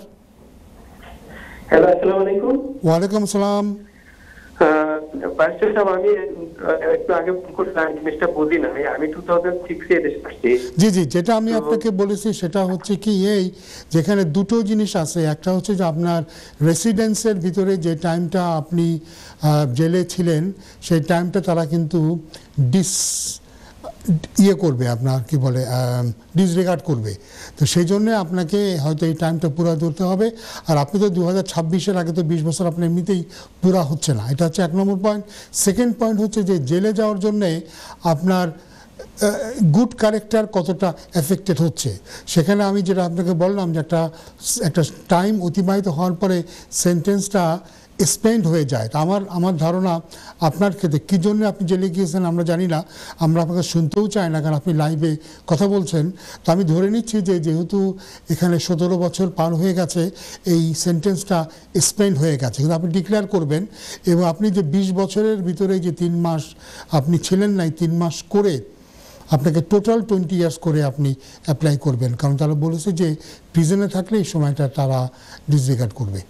হ্যালো, আসসালামু আলাইকুম। ওয়ালাইকুম আসসালাম। পারিস্টার সাহেব, আমি একটু আগে ফোন করছিলাম, জিনিসটা বুঝি না। আমি 2006 এ দেশে আসছি। জি জি, যেটা আমি আপনাকে বলেছি সেটা হচ্ছে কি, এই যেখানে দুটো জিনিস আছে। একটা হচ্ছে যে আপনার রেসিডেন্সের ভিতরে যে টাইমটা আপনি জেলে ছিলেন, সেই টাইমটা তারা কিন্তু করবে, আপনার কি বলে, ডিসরিগার্ড করবে। তো সেই জন্যে আপনাকে হয়তো এই টাইমটা পুরো ধরতে হবে। আর আপনি তো 2026-এর আগে তো 20 বছর আপনার এমনিতেই পুরা হচ্ছে না। এটা হচ্ছে 1 নম্বর পয়েন্ট। সেকেন্ড পয়েন্ট হচ্ছে যে জেলে যাওয়ার জন্যে আপনার গুড ক্যারেক্টার কতটা এফেক্টেড হচ্ছে। সেখানে আমি যেটা আপনাকে বললাম যে একটা টাইম অতিবাহিত হওয়ার পরে সেন্টেন্সটা স্পেন্ড হয়ে যায়। আমার ধারণা আপনার ক্ষেত্রে কী জন্য আপনি জেলে গিয়েছেন আমরা জানি না, আমরা আপনাকে শুনতেও চাই না, কারণ আপনি লাইভে কথা বলছেন। তো আমি ধরে নিচ্ছি যে যেহেতু এখানে 17 বছর পার হয়ে গেছে, এই সেন্টেন্সটা স্পেন্ড হয়ে গেছে। কিন্তু আপনি ডিক্লেয়ার করবেন, এবং আপনি যে 20 বছরের ভিতরে যে 3 মাস আপনি ছিলেন নাই, 3 মাস করে আপনাকে টোটাল 20 ইয়ার্স করে আপনি অ্যাপ্লাই করবেন, কারণ তারা বলেছে যে প্রিজনে থাকলে এই সময়টা তারা ডিসরিগার্ড করবে।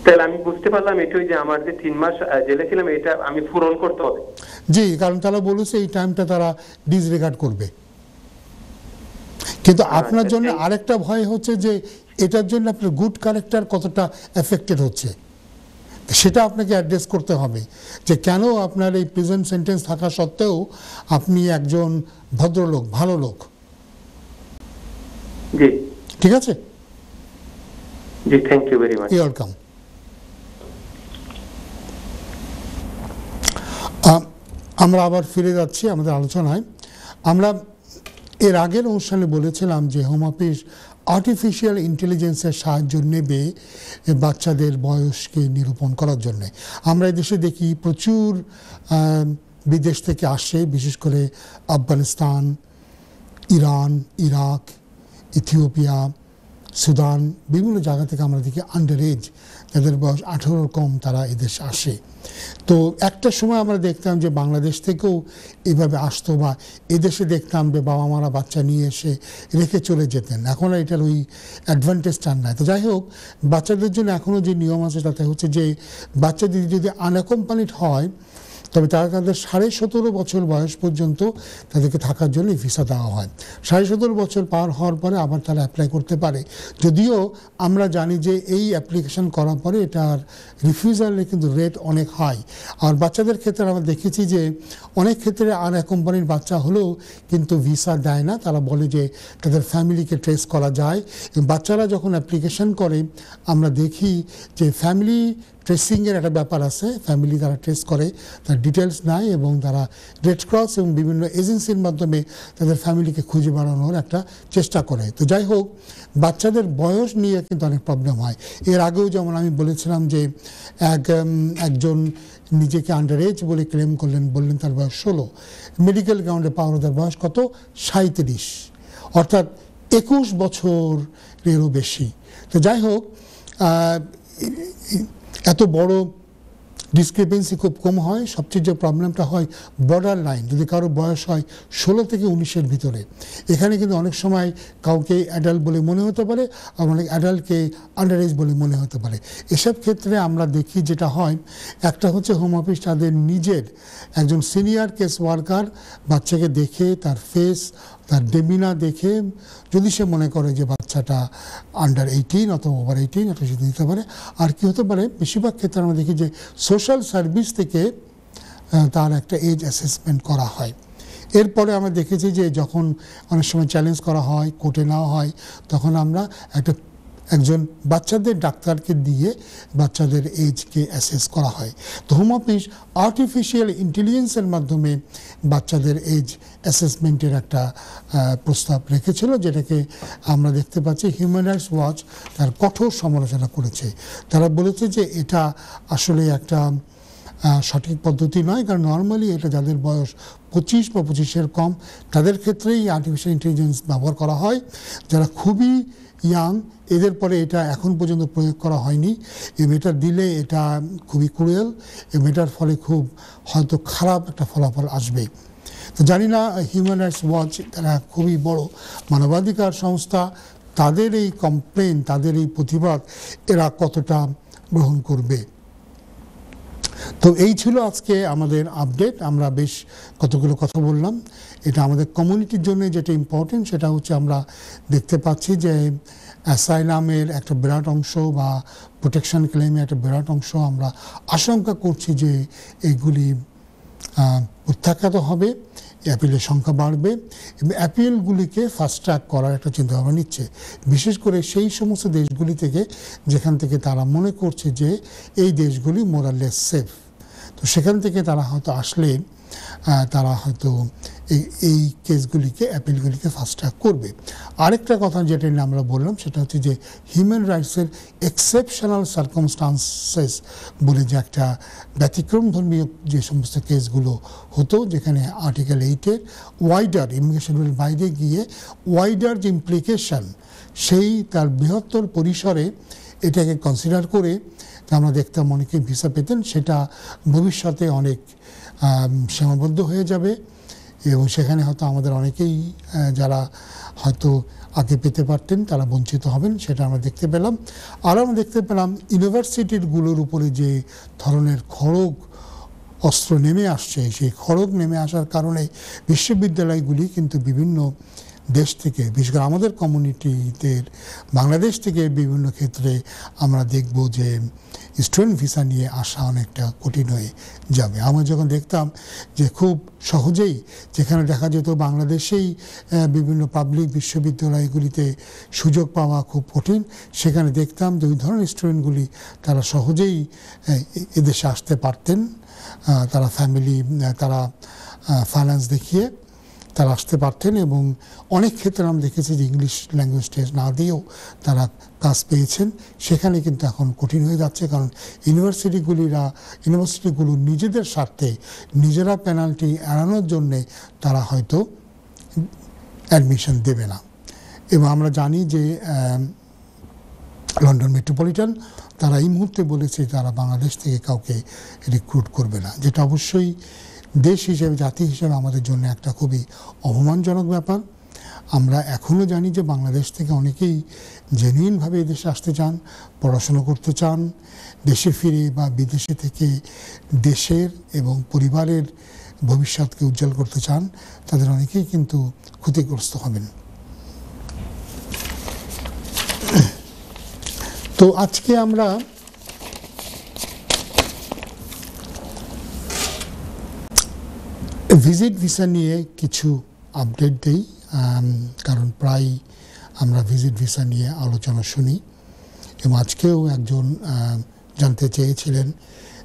তাহলে আমি বুঝতে পারলাম এটাই যে আমার যে 3 মাস জেলে ছিলাম, এটা আমি পূরণ করতে হবে। জি, কারণ তারা বলেছে এই টাইমটা তারা ডিসরিগার্ড করবে। কিন্তু আপনার জন্য আরেকটা ভয় হচ্ছে যে এটার জন্য আপনার গুড ক্যারেক্টার কতটা এফেক্টেড হচ্ছে, সেটা আপনাকে অ্যাড্রেস করতে হবে, যে কেন আপনার এই প্রেজেন্ট সেন্টেন্স থাকা সত্ত্বেও আপনি একজন ভদ্রলোক, ভালো লোক। জি, ঠিক আছে। জি, thank you very much. Welcome. আমরা আবার ফিরে যাচ্ছি আমাদের আলোচনায়। আমরা এর আগের অনুষ্ঠানে বলেছিলাম যে হোম অফিস আর্টিফিশিয়াল ইন্টেলিজেন্সের সাহায্য নেবে বাচ্চাদের বয়সকে নিরূপণ করার জন্যে। আমরা এদেশে দেখি প্রচুর বিদেশ থেকে আসে, বিশেষ করে Afghanistan, Iran, Iraq, Ethiopia, Sudan, বিভিন্ন জায়গা থেকে আমরা দেখি আন্ডার এজ, যাদের বয়স 18 কম, তারা এদেশে আসে। তো একটা সময় আমরা দেখতাম যে বাংলাদেশ থেকেও এভাবে আসতো, বা এদেশে দেখতাম যে বাবা মারা বাচ্চা নিয়ে এসে রেখে চলে যেতেন। এখন এটার ওই অ্যাডভান্টেজটা নাই। তো যাই হোক, বাচ্চাদের জন্য এখনও যে নিয়ম আছে তাতে হচ্ছে যে বাচ্চাদের যদি আনঅ্যাকম্পানিড হয় তবে তারা তাদের 17.5 বছর বয়স পর্যন্ত তাদেরকে থাকার জন্য ভিসা দেওয়া হয়। 17.5 বছর পার হওয়ার পরে আবার তারা অ্যাপ্লাই করতে পারে। যদিও আমরা জানি যে এই অ্যাপ্লিকেশন করার পরে এটার রিফিউজালের কিন্তু রেট অনেক হাই। আর বাচ্চাদের ক্ষেত্রে আমরা দেখেছি যে অনেক ক্ষেত্রে আনঅ্যাকম্পানিড বাচ্চা হলেও কিন্তু ভিসা দেয় না। তারা বলে যে তাদের ফ্যামিলিকে ট্রেস করা যায়। বাচ্চারা যখন অ্যাপ্লিকেশন করে আমরা দেখি যে ফ্যামিলি ট্রেসিংয়ের একটা ব্যাপার আছে। ফ্যামিলি তারা ট্রেস করে, তার ডিটেলস নেয় এবং তারা রেড ক্রস এবং বিভিন্ন এজেন্সির মাধ্যমে তাদের ফ্যামিলিকে খুঁজে বেড়ানোর একটা চেষ্টা করে। তো যাই হোক, বাচ্চাদের বয়স নিয়ে কিন্তু অনেক প্রবলেম হয়। এর আগেও যেমন আমি বলেছিলাম যে একজন নিজেকে আন্ডার এজ বলে ক্লেম করলেন, বললেন তার বয়স 16, মেডিকেল গ্রাউন্ডে পাওয়া তার বয়স কত, 37, অর্থাৎ 21 বছরেরও বেশি। তো যাই হোক, এত বড় ডিসক্রিপেন্সি খুব কম হয়। সবচেয়ে যে প্রবলেমটা হয় বর্ডার লাইন, যদি কারো বয়স হয় 16 থেকে 19-এর ভিতরে, এখানে কিন্তু অনেক সময় কাউকে অ্যাডাল্ট বলে মনে হতে পারে, আর অনেক অ্যাডাল্টকে আন্ডার এজ বলে মনে হতে পারে। এসব ক্ষেত্রে আমরা দেখি যেটা হয়, একটা হচ্ছে হোম অফিস তাদের নিজের একজন সিনিয়র কেস ওয়ার্কার বাচ্চাকে দেখে, তার ফেস, তার ডেমিনা দেখে যদি সে মনে করে যে বাচ্চাটা আন্ডার 18 অথবা ওভার 18, এটা সে দিতে পারে। আর কি হতে পারে, বেশিরভাগ ক্ষেত্রে আমরা দেখি যে সোশ্যাল সার্ভিস থেকে তার একটা এজ অ্যাসেসমেন্ট করা হয়। এরপরে আমরা দেখেছি যে যখন অনেক সময় চ্যালেঞ্জ করা হয়, কোর্টে নেওয়া হয়, তখন আমরা একজন বাচ্চাদের ডাক্তারকে দিয়ে বাচ্চাদের এজকে অ্যাসেস করা হয়। তো হোম অফিস আর্টিফিশিয়াল ইন্টেলিজেন্সের মাধ্যমে বাচ্চাদের এজ অ্যাসেসমেন্টের একটা প্রস্তাব রেখেছিল, যেটাকে আমরা দেখতে পাচ্ছি হিউম্যান রাইটস ওয়াচ তার কঠোর সমালোচনা করেছে। তারা বলেছে যে এটা আসলে একটা সঠিক পদ্ধতি নয়, কারণ নর্মালি এটা যাদের বয়স 25 বা 25-এর কম তাদের ক্ষেত্রেই আর্টিফিশিয়াল ইন্টেলিজেন্স ব্যবহার করা হয়। যারা খুবই ইয়াং, এদের পরে এটা এখন পর্যন্ত প্রয়োগ করা হয়নি। এবং এটা দিলে এটা খুবই ক্রুয়েল এবং এটার ফলে খুব হয়তো খারাপ একটা ফলাফল আসবে। তো জানি না হিউম্যান রাইটস ওয়াচ, তারা খুবই বড় মানবাধিকার সংস্থা, তাদের এই কমপ্লেন, তাদের এই প্রতিবাদ এরা কতটা গ্রহণ করবে। তো এই ছিল আজকে আমাদের আপডেট। আমরা বেশ কতগুলো কথা বললাম। এটা আমাদের কমিউনিটির জন্য যেটা ইম্পর্টেন্ট সেটা হচ্ছে আমরা দেখতে পাচ্ছি যে অ্যাসাইলামের একটা বিরাট অংশ বা প্রোটেকশন ক্লেমের একটা বিরাট অংশ আমরা আশঙ্কা করছি যে এগুলি প্রত্যাখ্যাত হবে, অ্যাপিলের সংখ্যা বাড়বে এবং অ্যাপিলগুলিকে ফাস্ট ট্র্যাক করার একটা চিন্তাভাবনা নিচ্ছে, বিশেষ করে সেই সমস্ত দেশগুলি থেকে যেখান থেকে তারা মনে করছে যে এই দেশগুলি মোরালেস সেফ। তো সেখান থেকে তারা হয়তো আসলে তারা হয়তো এই কেসগুলিকে, অ্যাপিলগুলিকে ফাস্ট ট্র্যাক করবে। আরেকটা কথা যেটা নিয়ে আমরা বললাম সেটা হচ্ছে যে হিউম্যান রাইটসের এক্সেপশনাল সার্কামস্টান্সেস বলে যে একটা ব্যতিক্রম ধর্মীয় যে সমস্ত কেসগুলো হতো, যেখানে আর্টিকেল 8-এর ওয়াইডার ইমিগ্রেশনের বাইরে গিয়ে ওয়াইডার যে ইমপ্লিকেশন, সেই তার বৃহত্তর পরিসরে এটাকে কনসিডার করে আমরা দেখতাম অনেকে ভিসা পেতেন, সেটা ভবিষ্যতে অনেক সীমাবদ্ধ হয়ে যাবে এবং সেখানে হয়তো আমাদের অনেকেই যারা হয়তো আগে পেতে পারতেন তারা বঞ্চিত হবেন, সেটা আমরা দেখতে পেলাম। আর আমরা দেখতে পেলাম ইউনিভার্সিটিগুলোর উপরে যে ধরনের খড়গ অস্ত্র নেমে আসছে, সেই খড়গ নেমে আসার কারণে বিশ্ববিদ্যালয়গুলি কিন্তু বিভিন্ন দেশ থেকে, বিশেষ করে আমাদের কমিউনিটিদের বাংলাদেশ থেকে বিভিন্ন ক্ষেত্রে আমরা দেখব যে স্টুডেন্ট ভিসা নিয়ে আসা অনেকটা কঠিন হয়ে যাবে। আমরা যখন দেখতাম যে খুব সহজেই, যেখানে দেখা যেত বাংলাদেশেই বিভিন্ন পাবলিক বিশ্ববিদ্যালয়গুলিতে সুযোগ পাওয়া খুব কঠিন, সেখানে দেখতাম যে ওই ধরনের স্টুডেন্টগুলি তারা সহজেই এদেশে আসতে পারতেন। তারা ফাইন্যান্স দেখিয়ে তারা আসতে পারতেন এবং অনেক ক্ষেত্রে আমরা দেখেছি যে ইংলিশ ল্যাঙ্গুয়েজ টেস্ট না দিয়েও তারা কাজ পেয়েছেন। সেখানে কিন্তু এখন কঠিন হয়ে যাচ্ছে, কারণ ইউনিভার্সিটিগুলো নিজেদের স্বার্থে নিজেরা পেনাল্টি এড়ানোর জন্যে তারা হয়তো অ্যাডমিশন দেবে না। এবং আমরা জানি যে লন্ডন মেট্রোপলিটন তারা এই মুহূর্তে বলেছে তারা বাংলাদেশ থেকে কাউকে রিক্রুট করবে না, যেটা অবশ্যই দেশ হিসেবে, জাতি হিসেবে আমাদের জন্য একটা খুবই অপমানজনক ব্যাপার। আমরা এখনও জানি যে বাংলাদেশ থেকে অনেকেই জেনুইনভাবে এদেশে আসতে চান, পড়াশোনা করতে চান, দেশে ফিরে বা বিদেশে থেকে দেশের এবং পরিবারের ভবিষ্যৎকে উজ্জ্বল করতে চান। তাদের অনেকেই কিন্তু ক্ষতিগ্রস্ত হবেন। তো আজকে আমরা ভিজিট ভিসা নিয়ে কিছু আপডেট দিই, কারণ প্রায় আমরা ভিজিট ভিসা নিয়ে আলোচনা শুনি। এবং আজকেও একজন জানতে চেয়েছিলেন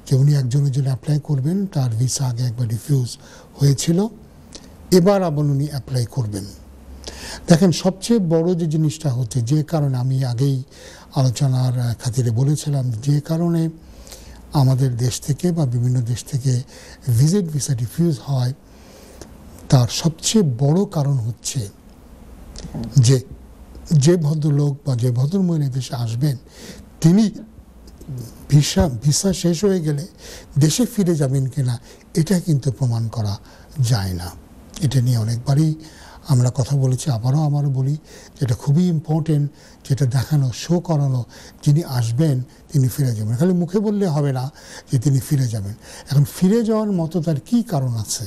যে উনি একজনের জন্য অ্যাপ্লাই করবেন, তার ভিসা আগে একবার রিফিউজ হয়েছিল, এবার আবার উনি অ্যাপ্লাই করবেন। দেখেন, সবচেয়ে বড় যে জিনিসটা হচ্ছে, যে কারণে আমি আগেই আলোচনার খাতিরে বলেছিলাম, যে কারণে আমাদের দেশ থেকে বা বিভিন্ন দেশ থেকে ভিজিট ভিসা রিফিউজ হয়, তার সবচেয়ে বড় কারণ হচ্ছে যে ভদ্রলোক বা যে ভদ্রমহিলা দেশে আসবেন তিনি ভিসা শেষ হয়ে গেলে দেশে ফিরে যাবেন কিনা এটা কিন্তু প্রমাণ করা যায় না। এটা নিয়ে অনেকবারই আমরা কথা বলেছি, আমারও বলি, যেটা খুবই ইম্পর্টেন্ট, যেটা দেখানো, শো করানো, যিনি আসবেন তিনি ফিরে যাবেন। খালি মুখে বললে হবে না যে তিনি ফিরে যাবেন। এখন ফিরে যাওয়ার মতো তার কী কারণ আছে,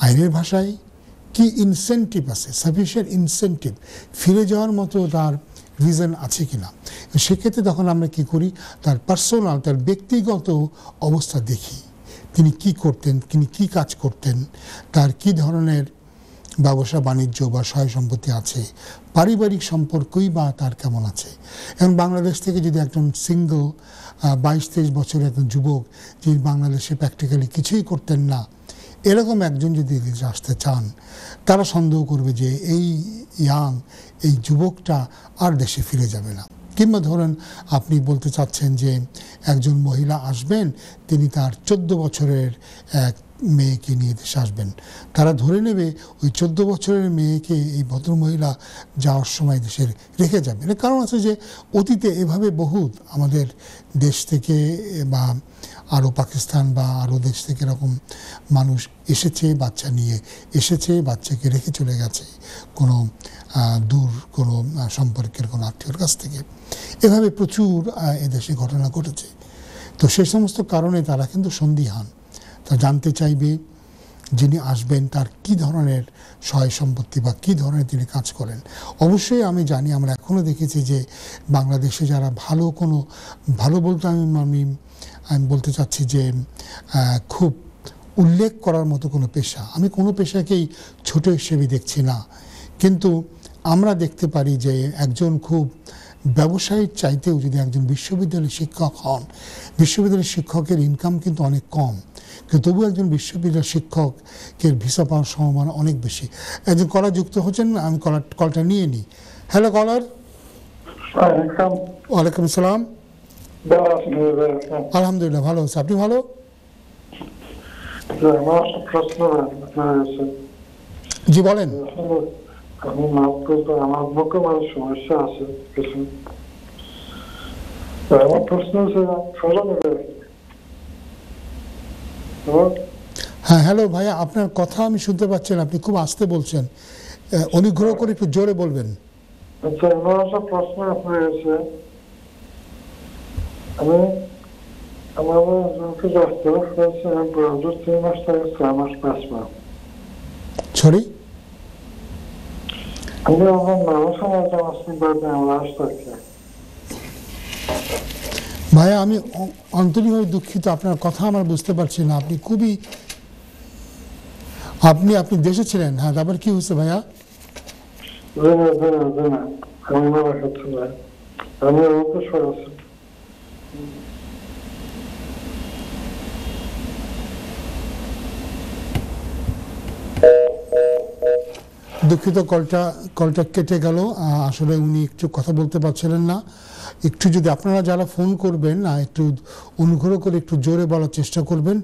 আইনের ভাষায় কি ইনসেন্টিভ আছে, সাফিসিয়েন্ট ইনসেন্টিভ, ফিরে যাওয়ার মতো তার রিজন আছে কিনা। সেক্ষেত্রে তখন আমরা কি করি, তার পার্সোনাল, তার ব্যক্তিগত অবস্থা দেখি, তিনি কি করতেন, তিনি কি কাজ করতেন, তার কি ধরনের ব্যবসা বাণিজ্য বা সহায় সম্পত্তি আছে, পারিবারিক সম্পর্কই বা তার কেমন আছে। এবং বাংলাদেশ থেকে যদি একজন সিঙ্গল 22-23 বছরের একজন যুবক, যিনি বাংলাদেশে প্র্যাকটিক্যালি কিছুই করতেন না, এরকম একজন যদি দেশে আসতে চান, তারা সন্দেহ করবে যে এই যুবকটা আর দেশে ফিরে যাবে না। কিংবা ধরেন আপনি বলতে চাচ্ছেন যে একজন মহিলা আসবেন, তিনি তার 14 বছরের এক মেয়েকে নিয়ে দেশে আসবেন, তারা ধরে নেবে ওই 14 বছরের মেয়েকে এই ভদ্রমহিলা যাওয়ার সময় দেশের রেখে যাবেন। এর কারণ আছে যে অতীতে এভাবে বহুত আমাদের দেশ থেকে বা আরও পাকিস্তান বা আরও দেশ থেকে এরকম মানুষ এসেছে, বাচ্চা নিয়ে এসেছে, বাচ্চাকে রেখে চলে গেছে কোনো দূর কোনো সম্পর্কের কোনো আত্মীয়র কাছ থেকে। এভাবে প্রচুর এদেশে ঘটনা ঘটেছে। তো সেই সমস্ত কারণে তারা কিন্তু সন্দিহান, তা জানতে চাইবে যিনি আসবেন তার কি ধরনের সহায় সম্পত্তি বা কী ধরনের তিনি কাজ করেন। অবশ্যই আমি জানি, আমরা এখনও দেখেছি যে বাংলাদেশে যারা ভালো বলতে আমি বলতে চাচ্ছি যে খুব উল্লেখ করার মতো কোনো পেশা, আমি কোনো পেশাকেই ছোট হিসেবে দেখছি না, কিন্তু আমরা দেখতে পারি যে একজন খুব ব্যবসায়ীর চাইতেও যদি একজন বিশ্ববিদ্যালয়ের শিক্ষক হন, বিশ্ববিদ্যালয়ের শিক্ষকের ইনকাম কিন্তু অনেক কম, কিন্তু তবু একজন বিশ্ববিদ্যালয়ের শিক্ষকের ভিসা পাওয়ার সম্ভাবনা অনেক বেশি। একজন কলার যুক্ত হচ্ছেন, আমি কলটা নিয়ে নিই। হ্যালো কলার। ওয়ালাইকুম আসসালাম। আলহামদুলিল্লাহ ভালো আছে, আপনি ভালো? আমার প্রশ্ন জি বলেন। আমি মাফ করবো, আমার বুকে আমার সমস্যা আছে কিছু। আমার প্রশ্ন হ্যাঁ হ্যালো ভাইয়া, আপনার কথা আমি শুনতে পাচ্ছি না, আপনি খুব আস্তে বলছেন, অনুগ্রহ করে একটু জোরে বলবেন। আচ্ছা, আমার একটা প্রশ্ন আপনার কাছে। আমি আমার সরি, আমি আমার মানুষ আমার আসতে। ভাইয়া আমি আন্তরিকভাবে দুঃখিত, আপনার কথা আমরা বুঝতে পারছি না। আপনি দেশে ছিলেন? হ্যাঁ, তারপর কি হয়েছে ভাইয়া? আমি দুঃখিত, কলটা কেটে গেল। আসলে উনি একটু কথা বলতে পারছিলেন না। একটু যদি আপনারা যারা ফোন করবেন একটু অনুগ্রহ করে একটু জোরে বলার চেষ্টা করবেন,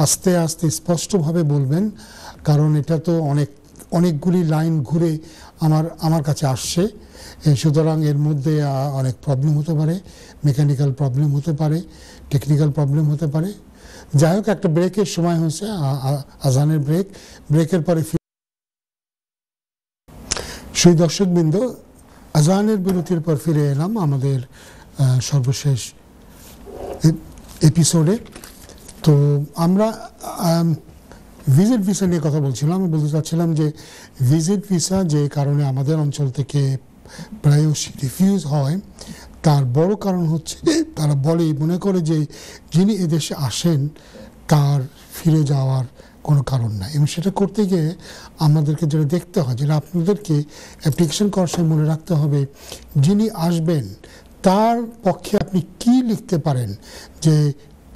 আস্তে আস্তে স্পষ্টভাবে বলবেন, কারণ এটা তো অনেকগুলি লাইন ঘুরে আমার কাছে আসছে। সুতরাং এর মধ্যে অনেক প্রবলেম হতে পারে, মেকানিক্যাল প্রবলেম হতে পারে, টেকনিক্যাল প্রবলেম হতে পারে। যাই হোক, একটা ব্রেকের সময় হয়েছে, আজানের ব্রেকের পরে সেই দর্শকবৃন্দ, আজানের বিরতির পর ফিরে এলাম আমাদের সর্বশেষ এপিসোডে। তো আমরা ভিজিট ভিসা নিয়ে কথা বলছিলাম। আমি বলতে চাচ্ছিলাম যে ভিজিট ভিসা যে কারণে আমাদের অঞ্চল থেকে প্রায়শই রিফিউজ হয়, তার বড় কারণ হচ্ছে তারা মনে করে যে যিনি এদেশে আসেন তার ফিরে যাওয়ার কোনো কারণ নাই। এবং সেটা করতে গিয়ে আমাদেরকে যেটা দেখতে হয়, যেটা আপনাদেরকে অ্যাপ্লিকেশন করার সময় মনে রাখতে হবে, যিনি আসবেন তার পক্ষে আপনি কি লিখতে পারেন যে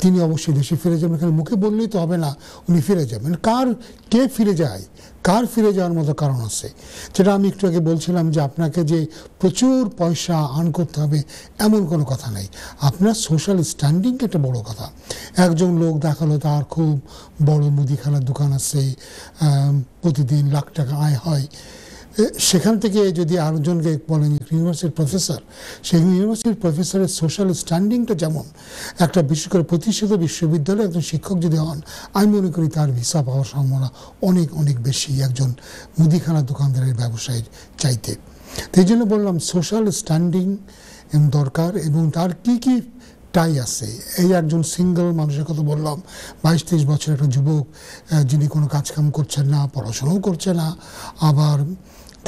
তিনি অবশ্যই দেশে ফিরে যাবেন। এখানে মুখে বললেই তো হবে না উনি ফিরে যাবেন। কে ফিরে যায়, কার ফিরে যাওয়ার মতো কারণ আছে, যেটা আমি একটু আগে বলছিলাম যে আপনাকে যে প্রচুর পয়সা আর্ন করতে হবে এমন কোনো কথা নাই। আপনার সোশ্যাল স্ট্যান্ডিং একটা বড় কথা। একজন লোক দেখালো তার খুব বড় মুদিখানার দোকান আছে, প্রতিদিন লাখ টাকা আয় হয়, সেখান থেকে যদি আরেকজনকে বলেন ইউনিভার্সিটির প্রফেসর, সেই ইউনিভার্সিটির প্রফেসরের সোশ্যাল স্ট্যান্ডিংটা যেমন, একটা বিশেষ করে প্রতিষ্ঠিত বিশ্ববিদ্যালয়ে একজন শিক্ষক যদি হন, আমি মনে করি তার ভিসা পাওয়ার সম্ভাবনা অনেক অনেক বেশি একজন মুদিখানা দোকানদারের ব্যবসায়ীর চাইতে। তো এই জন্য বললাম সোশ্যাল স্ট্যান্ডিং দরকার, এবং তার কি কি টাই আছে। এই একজন সিঙ্গল মানুষের কথা বললাম, 22-23 বছর একটা যুবক, যিনি কোনো কাজকাম করছেন না, পড়াশোনাও করছে না, আবার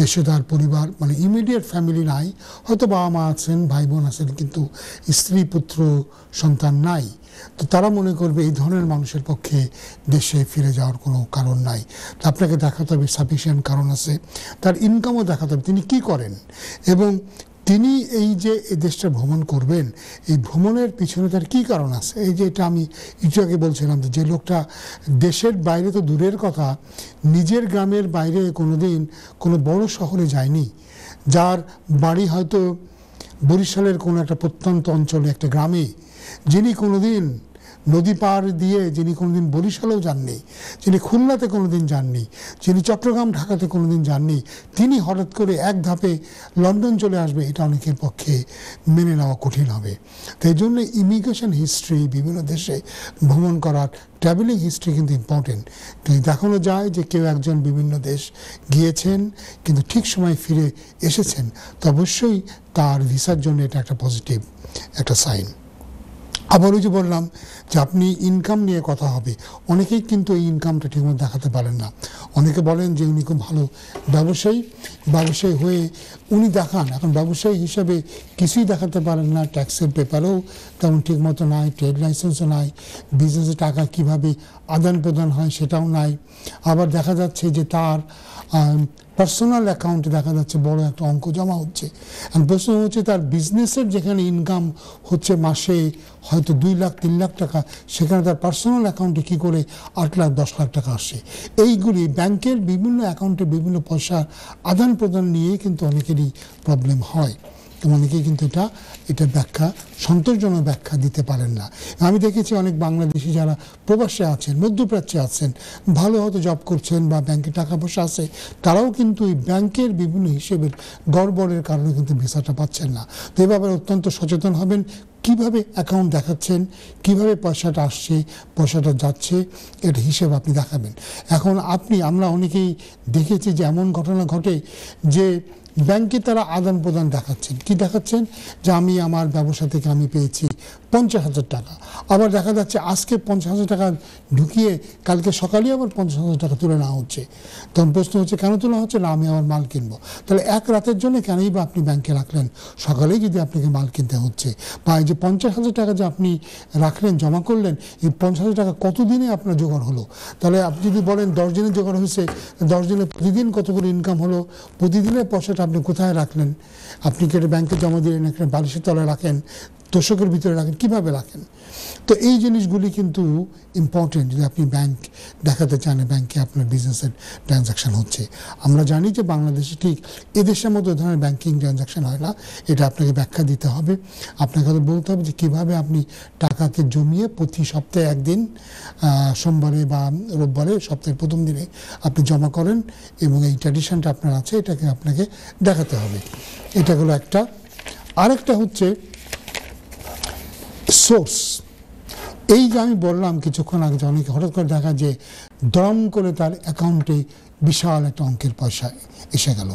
দেশে তার পরিবার মানে ইমিডিয়েট ফ্যামিলি নাই, হয়তো বাবা মা আছেন, ভাই বোন আছেন, কিন্তু স্ত্রী পুত্র সন্তান নাই। তো তারা মনে করবে এই ধরনের মানুষের পক্ষে দেশে ফিরে যাওয়ার কোনো কারণ নাই। তো আপনাকে দেখাতে হবে সাফিসিয়েন্ট কারণ আছে, তার ইনকামও দেখাতে হবে, তিনি কি করেন, এবং তিনি এই যে এই দেশটা ভ্রমণ করবেন, এই ভ্রমণের পিছনে তার কী কারণ আছে। এই যে এটা আমি একটু আগে বলছিলাম যে লোকটা দেশের বাইরে তো দূরের কথা, নিজের গ্রামের বাইরে কোনোদিন কোনো বড় শহরে যায়নি, যার বাড়ি হয়তো বরিশালের কোনো একটা প্রত্যন্ত অঞ্চলে একটা গ্রামে, যিনি কোনোদিন নদী পার দিয়ে, যিনি কোনোদিন বরিশালেও যাননি, যিনি খুলনাতে কোনোদিন যাননি, যিনি চট্টগ্রাম ঢাকাতে কোনোদিন যাননি, তিনি হঠাৎ করে এক ধাপে লন্ডন চলে আসবে, এটা অনেকের পক্ষে মেনে নেওয়া কঠিন হবে। তো এই জন্য ইমিগ্রেশন হিস্ট্রি, বিভিন্ন দেশে ভ্রমণ করার ট্রাভেলিং হিস্ট্রি কিন্তু ইম্পর্টেন্ট। যদি দেখানো যায় যে কেউ একজন বিভিন্ন দেশ গিয়েছেন কিন্তু ঠিক সময় ফিরে এসেছেন, তো অবশ্যই তার ভিসার জন্য এটা একটা পজিটিভ একটা সাইন। আবার ওই যে বললাম যে আপনি ইনকাম নিয়ে কথা হবে, অনেকেই কিন্তু এই ইনকামটা ঠিকমতো দেখাতে পারেন না। অনেকে বলেন যে উনি খুব ভালো ব্যবসায়ী হয়ে উনি দেখান, এখন ব্যবসায়ী হিসাবে কিছুই দেখাতে পারেন না, ট্যাক্সের পেপারও তেমন ঠিকমতো নাই, ট্রেড লাইসেন্সও নাই, বিজনেসে টাকা কিভাবে আদান প্রদান হয় সেটাও নাই। আবার দেখা যাচ্ছে যে তার পার্সোনাল অ্যাকাউন্টে দেখা যাচ্ছে বড় একটা অঙ্ক জমা হচ্ছে। প্রশ্ন হচ্ছে তার বিজনেসের যেখানে ইনকাম হচ্ছে মাসে হয়তো 2 লাখ 3 লাখ টাকা, সেখানে তার পার্সোনাল অ্যাকাউন্টে কী করে 8 লাখ 10 লাখ টাকা আসে। এইগুলি ব্যাংকের বিভিন্ন অ্যাকাউন্টে বিভিন্ন পয়সা আদান প্রদান নিয়ে কিন্তু অনেকেরই প্রবলেম হয়। তো অনেকেই কিন্তু এটা ব্যাখ্যা, সন্তোষজনক ব্যাখ্যা দিতে পারেন না। আমি দেখেছি অনেক বাংলাদেশি যারা প্রবাসে আছেন, মধ্যপ্রাচ্যে আছেন, ভালো হয়তো জব করছেন বা ব্যাংকে টাকা পয়সা আছে, তারাও কিন্তু এই ব্যাংকের বিভিন্ন হিসেবের গড়বড়ের কারণে কিন্তু ভিসাটা পাচ্ছেন না। তো এ ব্যাপারে অত্যন্ত সচেতন হবেন, কিভাবে অ্যাকাউন্ট দেখাচ্ছেন, কিভাবে পয়সাটা আসছে, পয়সাটা যাচ্ছে, এর হিসেব আপনি দেখাবেন। এখন আমরা অনেকেই দেখেছি যে এমন ঘটনা ঘটে যে ব্যাংকে তারা আদান প্রদান দেখাচ্ছেন, কি দেখাচ্ছেন যে আমি আমার ব্যবসা থেকে আমি পেয়েছি 50,000 টাকা, আবার দেখা যাচ্ছে আজকে 50,000 টাকা ঢুকিয়ে কালকে সকালে আবার 50,000 টাকা তুলে নেওয়া হচ্ছে। তখন প্রশ্ন হচ্ছে কেন তোলা হচ্ছে, না আমি আমার মাল কিনবো। তাহলে এক রাতের জন্য কেনই বা আপনি ব্যাংকে রাখলেন, সকালেই যদি আপনাকে মাল কিনতে হচ্ছে। বা এই যে 50,000 টাকা যে আপনি রাখলেন, জমা করলেন, এই 50,000 টাকা কতদিনে আপনার জোগাড় হলো। তাহলে আপনি যদি বলেন 10 দিনে জোগাড় হয়েছে, 10 দিনে প্রতিদিন কত করে ইনকাম হলো, প্রতিদিনের পয়সাটা আপনি কোথায় রাখলেন। আপনি কেটে ব্যাংকে জমা দিলেন, একটা বালিশের তলায় রাখেন, তোষকের ভিতরে রাখেন, কিভাবে রাখেন। তো এই জিনিসগুলি কিন্তু ইম্পর্টেন্ট যদি আপনি ব্যাংক দেখাতে চান ব্যাংকে আপনার বিজনেসের ট্রানজাকশন হচ্ছে। আমরা জানি যে বাংলাদেশে ঠিক এদেশের মতো ধরনের ব্যাংকিং ট্রানজাকশন হয় না, এটা আপনাকে ব্যাখ্যা দিতে হবে। আপনাকে হয়তো বলতে হবে যে কীভাবে আপনি টাকাকে জমিয়ে প্রতি সপ্তাহে একদিন সোমবারে বা রোববারে সপ্তাহের প্রথম দিনে আপনি জমা করেন এবং এই ট্র্যাডিশনটা আপনার আছে, এটাকে আপনাকে দেখাতে হবে। এটা হলো একটা। আরেকটা হচ্ছে সোর্স। এই যে আমি বললাম কিছুক্ষণ আগে, অনেকে হঠাৎ করে দেখা যে দম করে তার অ্যাকাউন্টে বিশাল একটা অঙ্কের পয়সা এসে গেল,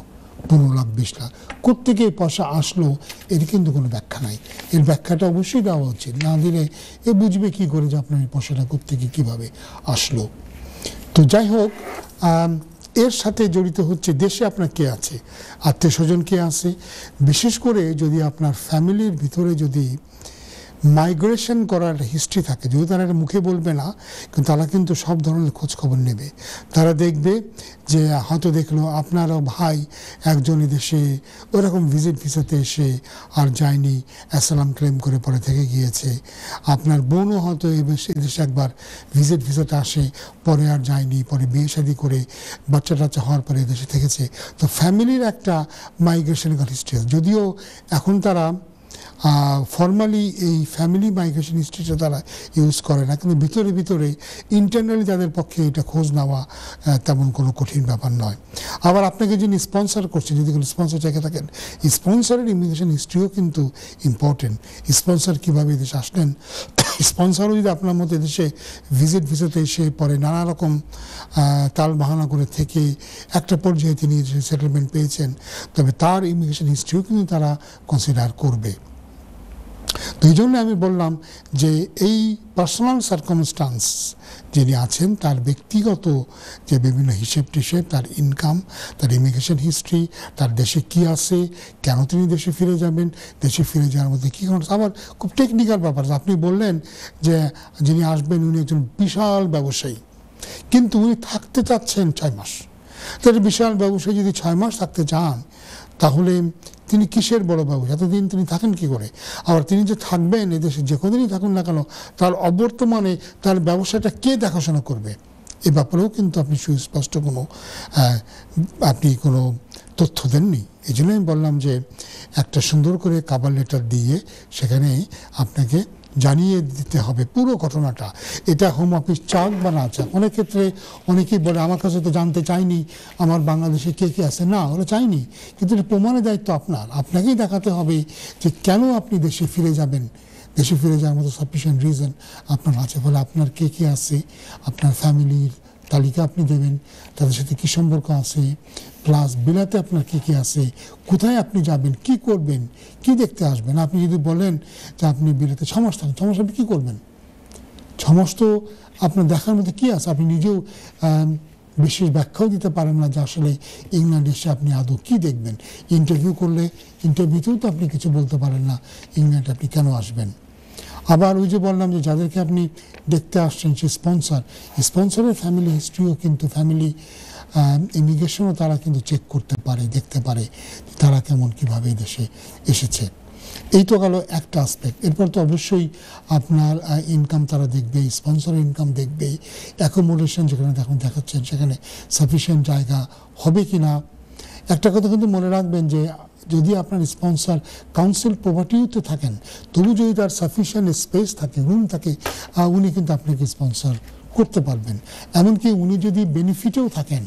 15 লাখ 20 লাখ, কোত্থেকে এই পয়সা আসলো এর কিন্তু কোনো ব্যাখ্যা নাই। এর ব্যাখ্যাটা অবশ্যই দেওয়া উচিত, না দিলে এ বুঝবে কি করে যে আপনার এই পয়সাটা কোত্থেকে কীভাবে আসলো। তো যাই হোক, এর সাথে জড়িত হচ্ছে দেশে আপনার কে আছে, আত্মীয় স্বজন কে আছে। বিশেষ করে যদি আপনার ফ্যামিলির ভিতরে যদি মাইগ্রেশন করার হিস্ট্রি থাকে, যদি তারা এটা মুখে বলবে না, কিন্তু তারা কিন্তু সব ধরনের খোঁজখবর নেবে। তারা দেখবে যে হয়তো দেখলো আপনারও ভাই একজন দেশে ওরকম ভিজিট ভিসাতে এসে আর যায়নি, অ্যাসালাম ক্লেম করে পরে থেকে গিয়েছে। আপনার বোনও হয়তো এদেশে একবার ভিজিট ভিসাতে আসে, পরে আর যায়নি, পরে বিয়ে শাদী করে বাচ্চা টাচ্চা হওয়ার পরে এদেশে থেকেছে। তো ফ্যামিলির একটা মাইগ্রেশনের হিস্ট্রি আছে, যদিও এখন তারা ফর্মালি এই ফ্যামিলি মাইগ্রেশন হিস্ট্রিটা তারা ইউজ করে না, কিন্তু ভিতরে ভিতরে ইন্টারনালি তাদের পক্ষে এটা খোঁজ নেওয়া তেমন কোনো কঠিন ব্যাপার নয়। আবার আপনাকে যিনি স্পন্সর করছেন, যদি কোনো স্পন্সর চেখে থাকেন, স্পন্সরের ইমিগ্রেশন হিস্ট্রিও কিন্তু ইম্পর্টেন্ট। স্পন্সর কীভাবে দেশে আসলেন, স্পন্সরও যদি আপনার মতো দেশে ভিজিট ভিসাতে এসে পরে নানা রকম তাল বাহানা করে থেকে একটা পর্যায়ে তিনি সেটেলমেন্ট পেয়েছেন, তবে তার ইমিগ্রেশন হিস্ট্রিও কিন্তু তারা কনসিডার করবে। তো এই জন্য আমি বললাম যে এই পার্সোনাল সার্কামস্টান্স যিনি আছেন তার ব্যক্তিগত যে বিভিন্ন হিসেব টিসেব, তার ইনকাম, তার ইমিগ্রেশন হিস্ট্রি, তার দেশে কি আছে, কেন তিনি দেশে ফিরে যাবেন, দেশে ফিরে যাওয়ার মধ্যে কী কারণ, আবার খুব টেকনিক্যাল ব্যাপার। আপনি বললেন যে যিনি আসবেন উনি একজন বিশাল ব্যবসায়ী, কিন্তু উনি থাকতে চাচ্ছেন 6 মাস। তাহলে বিশাল ব্যবসায়ী যদি 6 মাস থাকতে চান, তাহলে তিনি কিসের বড় ব্যবসা, এতদিন তিনি থাকেন কি করে? আবার তিনি যে থাকবেন এদেশে যে কদিনই থাকুন না কেন, তার অবর্তমানে তার ব্যবসাটা কে দেখাশোনা করবে, এ ব্যাপারেও কিন্তু আপনি সুস্পষ্ট কোনো তথ্য দেননি। এই জন্য আমি বললাম যে একটা সুন্দর করে কভার লেটার দিয়ে সেখানে আপনাকে জানিয়ে দিতে হবে পুরো ঘটনাটা। এটা হোম অফিস চাক বা না চাক, অনেক ক্ষেত্রে অনেকেই বলে আমার কাছে তো জানতে চাইনি আমার বাংলাদেশে কে কে আছে। না, ওরা চাইনি, কিন্তু এটা প্রমাণের দায়িত্ব আপনার। আপনাকেই দেখাতে হবে যে কেন আপনি দেশে ফিরে যাবেন, দেশে ফিরে যাওয়ার মতো সাফিসিয়েন্ট রিজন আপনার আছে। ফলে আপনার কে কে আছে, আপনার ফ্যামিলির তালিকা আপনি দেবেন, তাদের সাথে কী সম্পর্ক আছে, প্লাস বিলাতে আপনার কী কী আছে, কোথায় আপনি যাবেন, কি করবেন, কি দেখতে আসবেন। আপনি যদি বলেন যে আপনি বিলাতে 6 মাস থাকেন, 6 মাস আপনি কী করবেন? 6 মাস তো আপনার দেখার মধ্যে কী আছে, আপনি নিজেও বিশেষ ব্যাখ্যাও দিতে পারেন না যে আসলে ইংল্যান্ড এসে আপনি আদৌ কী দেখবেন। ইন্টারভিউ করলে ইন্টারভিউতেও তো আপনি কিছু বলতে পারেন না ইংল্যান্ডে আপনি কেন আসবেন। আবার ওই যে বললাম যে যাদেরকে আপনি দেখতে আসছেন সে স্পন্সরের ফ্যামিলি হিস্ট্রিও কিন্তু, ফ্যামিলি ইমিগ্রেশনও তারা কিন্তু চেক করতে পারে, দেখতে পারে তারা কেমন কীভাবে দেশে এসেছে। এই তো গেল একটা আসপেক্ট। এরপর তো অবশ্যই আপনার ইনকাম তারা দেখবে, স্পন্সরের ইনকাম দেখবে, অ্যাকোমোডেশন যেখানে এখন দেখাচ্ছেন সেখানে সাফিসিয়েন্ট জায়গা হবে কি না। একটা কথা কিন্তু মনে রাখবেন যে যদি আপনার স্পন্সর কাউন্সিল প্রপার্টিতে থাকেন, তবু যদি তার সাফিসিয়েন্ট স্পেস থাকে, রুম থাকে, উনি কিন্তু আপনাকে স্পন্সর করতে পারবেন। এমনকি উনি যদি বেনিফিটেও থাকেন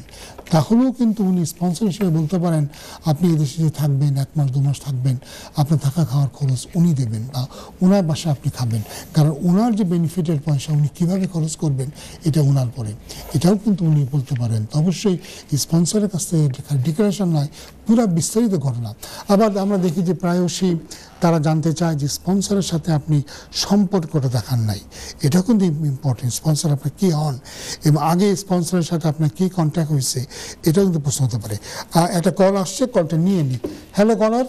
তাহলেও কিন্তু উনি স্পন্সর হিসেবে বলতে পারেন আপনি এদেশে যে থাকবেন 1 মাস 2 মাস থাকবেন, আপনার থাকা খাওয়ার খরচ উনি দেবেন বা ওনার বাসা আপনি খাবেন, কারণ ওনার যে বেনিফিটের পয়সা উনি কীভাবে খরচ করবেন এটা ওনার পরে, এটাও কিন্তু উনি বলতে পারেন। তো অবশ্যই স্পন্সরের কাছ থেকে ডিক্লারেশন নয়, পুরো বিস্তারিত ঘটনা। আবার আমরা দেখি যে প্রায়শই তারা জানতে চায় যে স্পন্সরের সাথে আপনি সম্পর্কটা দেখান নাই, এটাও কিন্তু ইম্পর্টেন্ট। স্পন্সর আপনার কী হন এবং আগে স্পন্সরের সাথে আপনার কী কন্ট্যাক্ট হয়েছে এটাও কিন্তু প্রশ্ন হতে পারে। একটা কল আসছে, কলটা নিয়ে নিই। হ্যালো কলার।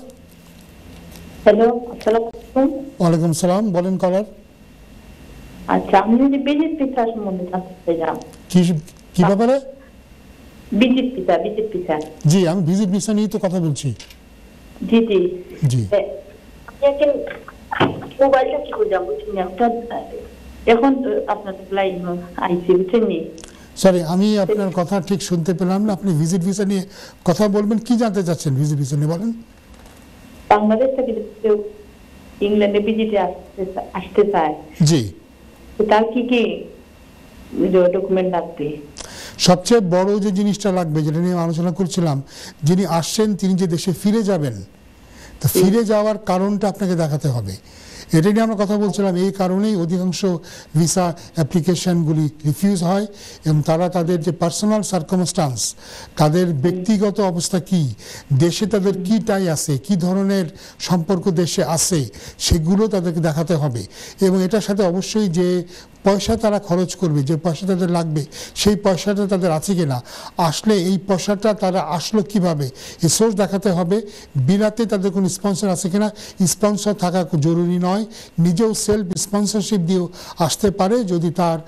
হ্যালো, আসসালামু আলাইকুম। ওয়ালাইকুম সালাম, বলেন কলার। আচ্ছা, আমি যদি বিজিত পিঠা সম্বন্ধে জানতে চাইলাম। কি ব্যাপারে? বিজিত পিঠা। জি, আমি ভিজিট ভিসা নিয়ে তো কথা বলছি। জি জি জি। আমি মোবাইলটা কি করে যাবো এখন আপনার লাইন আইসি বুঝছেন নি। সরি, আমি আপনার কথা ঠিক শুনতে পেলাম না। আপনি ভিজিট ভিসা নিয়ে কথা বলবেন, কি জানতে চাচ্ছেন ভিজিট ভিসা নিয়ে বলেন। বাংলাদেশ থেকে কেউ ইংল্যান্ডে ভিজিটে আসতে চায়, জি, তার কি কি ডকুমেন্ট লাগবে? সবচেয়ে বড় যে জিনিসটা লাগবে, যেটা নিয়ে আলোচনা করছিলাম, যিনি আসছেন তিনি যে দেশে ফিরে যাবেন, তো ফিরে যাওয়ার কারণটা আপনাকে দেখাতে হবে। এটা নিয়ে আমরা কথা বলছিলাম। এই কারণেই অধিকাংশ ভিসা অ্যাপ্লিকেশনগুলি রিফিউজ হয় এবং তারা তাদের যে পার্সোনাল সার্কামস্টান্স, তাদের ব্যক্তিগত অবস্থা কি, দেশে তাদের কি টাই আছে, কি ধরনের সম্পর্ক দেশে আছে, সেগুলো তাদেরকে দেখাতে হবে। এবং এটার সাথে অবশ্যই যে পয়সা তারা খরচ করবে, যে পয়সা তাদের লাগবে, সেই পয়সাটা তাদের আছে কিনা, আসলে এই পয়সাটা তারা আসলো কিভাবে, এই সোর্স দেখাতে হবে। বিরাতে তাদের কোনো স্পন্সর আছে কিনা, স্পন্সর থাকা জরুরি নয়, নিজেও সেলফ স্পন্সরশিপ দিয়েও আসতে পারে যদি তার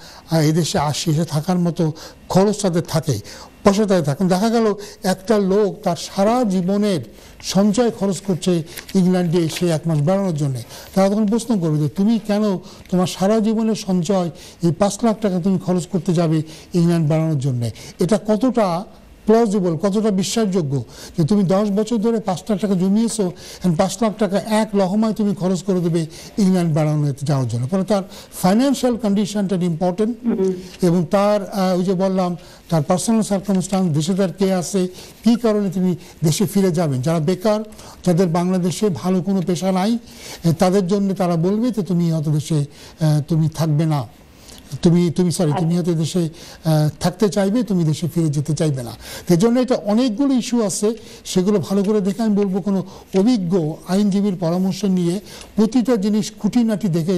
এদেশে এসে থাকার মতো খরচ তাদের থাকে, পয়সা তাদের থাকে। দেখা গেল একটা লোক তার সারা জীবনের সঞ্চয় খরচ করছে ইংল্যান্ডে এসে 1 মাস বেড়ানোর জন্য। তারা তখন প্রশ্ন করবে যে তুমি কেন তোমার সারা জীবনের সঞ্চয় এই 5 লাখ টাকা তুমি খরচ করতে যাবে ইংল্যান্ড বেড়ানোর জন্য? এটা কতটা প্লজিবল, কতটা বিশ্বাসযোগ্য যে তুমি 10 বছর ধরে 5 লাখ টাকা জমিয়েছো, 5 লাখ টাকা এক লহমায় তুমি খরচ করে দেবে ইংল্যান্ড বেড়ানোতে যাওয়ার জন্য। ফলে তার ফাইন্যান্সিয়াল কন্ডিশনটা ইম্পর্টেন্ট এবং তার ওই যে বললাম তার পার্সোনাল সার্কামস্টান্স, দেশে তার কে আছে, কী কারণে তিনি দেশে ফিরে যাবেন। যারা বেকার, যাদের বাংলাদেশে ভালো কোনো পেশা নাই, তাদের জন্য তারা বলবে যে তুমি হয়তো দেশে তুমি থাকবে না, তুমি হয়তো দেশে থাকতে চাইবে, তুমি দেশে ফিরে যেতে চাইবে না। এই জন্য এটা অনেকগুলো ইস্যু আছে, সেগুলো ভালো করে দেখে আমি বলবো কোনো অভিজ্ঞ আইনজীবীর পরামর্শ নিয়ে প্রতিটা জিনিস খুঁটিনাটি দেখে